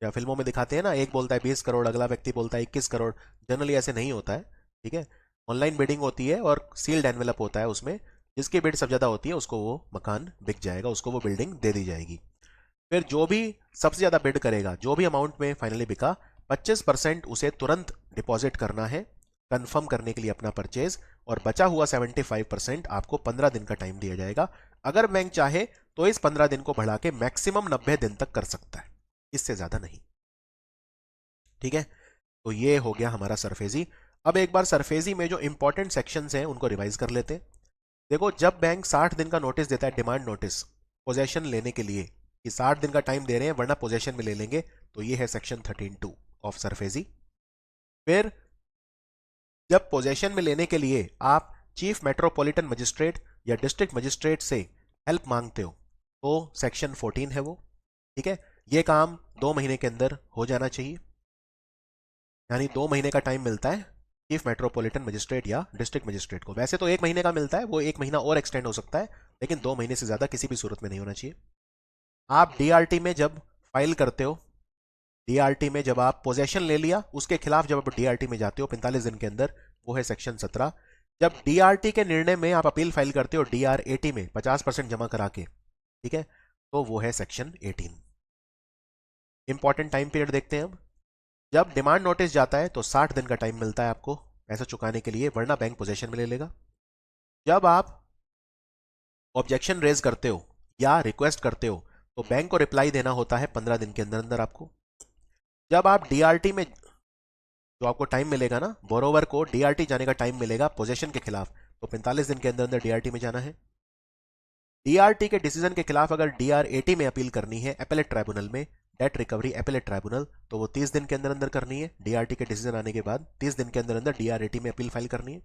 A: या फिल्मों में दिखाते हैं ना, एक बोलता है 20 करोड़, अगला व्यक्ति बोलता है 21 करोड़। जनरली ऐसे नहीं होता है। ठीक है, ऑनलाइन बिडिंग होती है और सील्ड एनवेलप होता है, उसमें जिसकी बिड सब ज्यादा होती है उसको वो मकान बिक जाएगा, उसको वो बिल्डिंग दे दी जाएगी। फिर जो भी सबसे ज्यादा बिड करेगा, जो भी अमाउंट में फाइनली बिका, 25% उसे तुरंत डिपॉजिट करना है कंफर्म करने के लिए अपना परचेज, और बचा हुआ 75% आपको 15 दिन का टाइम दिया जाएगा। अगर बैंक चाहे तो इस 15 दिन को बढ़ा के मैक्सिमम 90 दिन तक कर सकता है, इससे ज्यादा नहीं। ठीक है, तो ये हो गया हमारा सरफेजी। अब एक बार सरफेसी में जो इंपॉर्टेंट सेक्शंस हैं उनको रिवाइज कर लेते हैं। देखो, जब बैंक 60 दिन का नोटिस देता है, डिमांड नोटिस, पोजेशन लेने के लिए, कि 60 दिन का टाइम दे रहे हैं वरना पोजेशन में ले लेंगे, तो ये है सेक्शन 13(2) ऑफ सरफेसी। फिर जब पोजेशन में लेने के लिए आप चीफ मेट्रोपॉलिटन मजिस्ट्रेट या डिस्ट्रिक्ट मजिस्ट्रेट से हेल्प मांगते हो, तो सेक्शन 14 है वो। ठीक है, ये काम 2 महीने के अंदर हो जाना चाहिए, यानी 2 महीने का टाइम मिलता है चीफ मेट्रोपॉलिटन मजिस्ट्रेट या डिस्ट्रिक्ट मजिस्ट्रेट को। वैसे तो 1 महीने का मिलता है, वो 1 महीना और एक्सटेंड हो सकता है, लेकिन 2 महीने से ज्यादा किसी भी सूरत में नहीं होना चाहिए। आप डीआरटी में जब फाइल करते हो, डीआरटी में जब आप पोजेशन ले लिया, उसके खिलाफ जब आप डीआरटी में जाते हो 45 दिन के अंदर, वो है सेक्शन 17। जब डीआरटी के निर्णय में आप अपील फाइल करते हो डीआर80 में 50% जमा करा के, ठीक है, तो वो है सेक्शन 18। इंपॉर्टेंट टाइम पीरियड देखते हैं अब। जब डिमांड नोटिस जाता है तो 60 दिन का टाइम मिलता है आपको पैसा चुकाने के लिए, वरना बैंक पोजेशन में ले लेगा। जब आप ऑब्जेक्शन रेज करते हो या रिक्वेस्ट करते हो, तो बैंक को रिप्लाई देना होता है 15 दिन के अंदर अंदर आपको। जब आप डीआरटी में, जो आपको टाइम मिलेगा ना, बोरोवर को डीआरटी जाने का टाइम मिलेगा पोजेशन के खिलाफ, तो 45 दिन के अंदर अंदर डीआरटी में जाना है। डीआरटी के डिसीजन के खिलाफ अगर डीआर80 में अपील करनी है एपेलेट ट्राइब्यूनल में, डेट रिकवरी एपेलेट ट्राइब्यूनल, तो वो 30 दिन के अंदर अंदर करनी है। डीआरटी के डिसीजन आने के बाद 30 दिन के अंदर अंदर डीआर80 में अपील फाइल करनी है।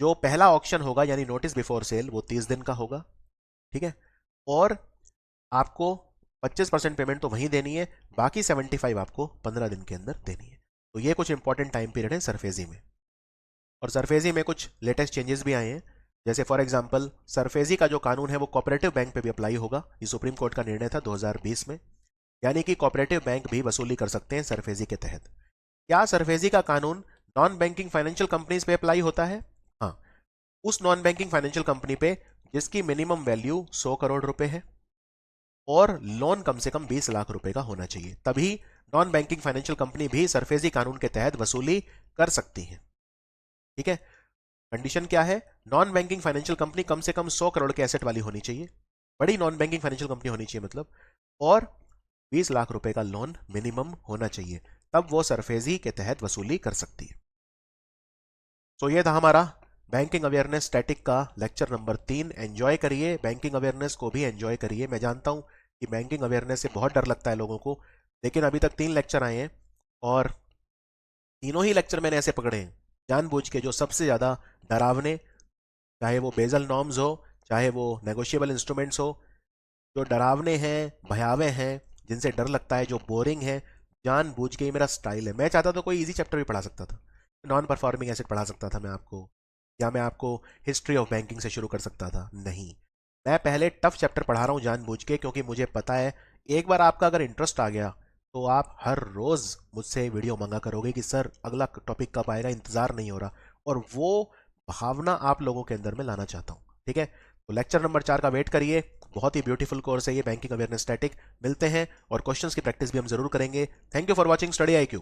A: जो पहला ऑक्शन होगा यानी नोटिस बिफोर सेल, वो 30 दिन का होगा। ठीक है, और आपको 25% पेमेंट तो वहीं देनी है, बाकी 75 आपको 15 दिन के अंदर देनी है। तो ये कुछ इंपॉर्टेंट टाइम पीरियड है सरफेजी में। और सरफेजी में कुछ लेटेस्ट चेंजेस भी आए हैं, जैसे फॉर एग्जांपल सरफेजी का जो कानून है वो कोऑपरेटिव बैंक पे भी अप्लाई होगा। ये सुप्रीम कोर्ट का निर्णय था 2020 में, यानी कि कोऑपरेटिव बैंक भी वसूली कर सकते हैं सरफेजी के तहत। क्या सरफेजी का कानून नॉन बैंकिंग फाइनेंशियल कंपनीज पे अप्लाई होता है? हाँ, उस नॉन बैंकिंग फाइनेंशियल कंपनी पे जिसकी मिनिमम वैल्यू 100 करोड़ रुपए है और लोन कम से कम 20 लाख रुपए का होना चाहिए, तभी नॉन बैंकिंग फाइनेंशियल कंपनी भी सरफेजी कानून के तहत वसूली कर सकती है। ठीक है, कंडीशन क्या है? नॉन बैंकिंग फाइनेंशियल कंपनी कम से कम 100 करोड़ के एसेट वाली होनी चाहिए, बड़ी नॉन बैंकिंग फाइनेंशियल कंपनी होनी चाहिए मतलब, और 20 लाख रुपए का लोन मिनिमम होना चाहिए, तब वो सरफेजी के तहत वसूली कर सकती है। तो ये था हमारा बैंकिंग अवेयरनेस स्टैटिक का लेक्चर नंबर 3। एंजॉय करिए, बैंकिंग अवेयरनेस को भी एंजॉय करिए। मैं जानता हूं कि बैंकिंग अवेयरनेस से बहुत डर लगता है लोगों को, लेकिन अभी तक 3 लेक्चर आए हैं और तीनों ही लेक्चर मैंने ऐसे पकड़े हैं जानबूझ के, जो सबसे ज्यादा डरावने, चाहे वो बेजल नॉर्म्स हो, चाहे वो नेगोशिएबल इंस्ट्रूमेंट्स हो, जो डरावने हैं, भयावह हैं, जिनसे डर लगता है, जो बोरिंग है, जानबूझ के। ये मेरा स्टाइल है। मैं चाहता तो कोई इजी चैप्टर भी पढ़ा सकता था, नॉन परफॉर्मिंग एसेट पढ़ा सकता था मैं आपको, या मैं आपको हिस्ट्री ऑफ बैंकिंग से शुरू कर सकता था। नहीं, मैं पहले टफ चैप्टर पढ़ा रहा हूँ जानबूझ के, क्योंकि मुझे पता है एक बार आपका अगर इंटरेस्ट आ गया तो आप हर रोज मुझसे वीडियो मंगा करोगे कि सर अगला टॉपिक कब आएगा, इंतजार नहीं हो रहा, और वो भावना आप लोगों के अंदर में लाना चाहता हूँ। ठीक है, तो लेक्चर नंबर 4 का वेट करिए। बहुत ही ब्यूटीफुल कोर्स है ये बैंकिंग अवेयरनेस स्टैटिक। मिलते हैं और क्वेश्चंस की प्रैक्टिस भी हम जरूर करेंगे। Thank you for watching study IQ।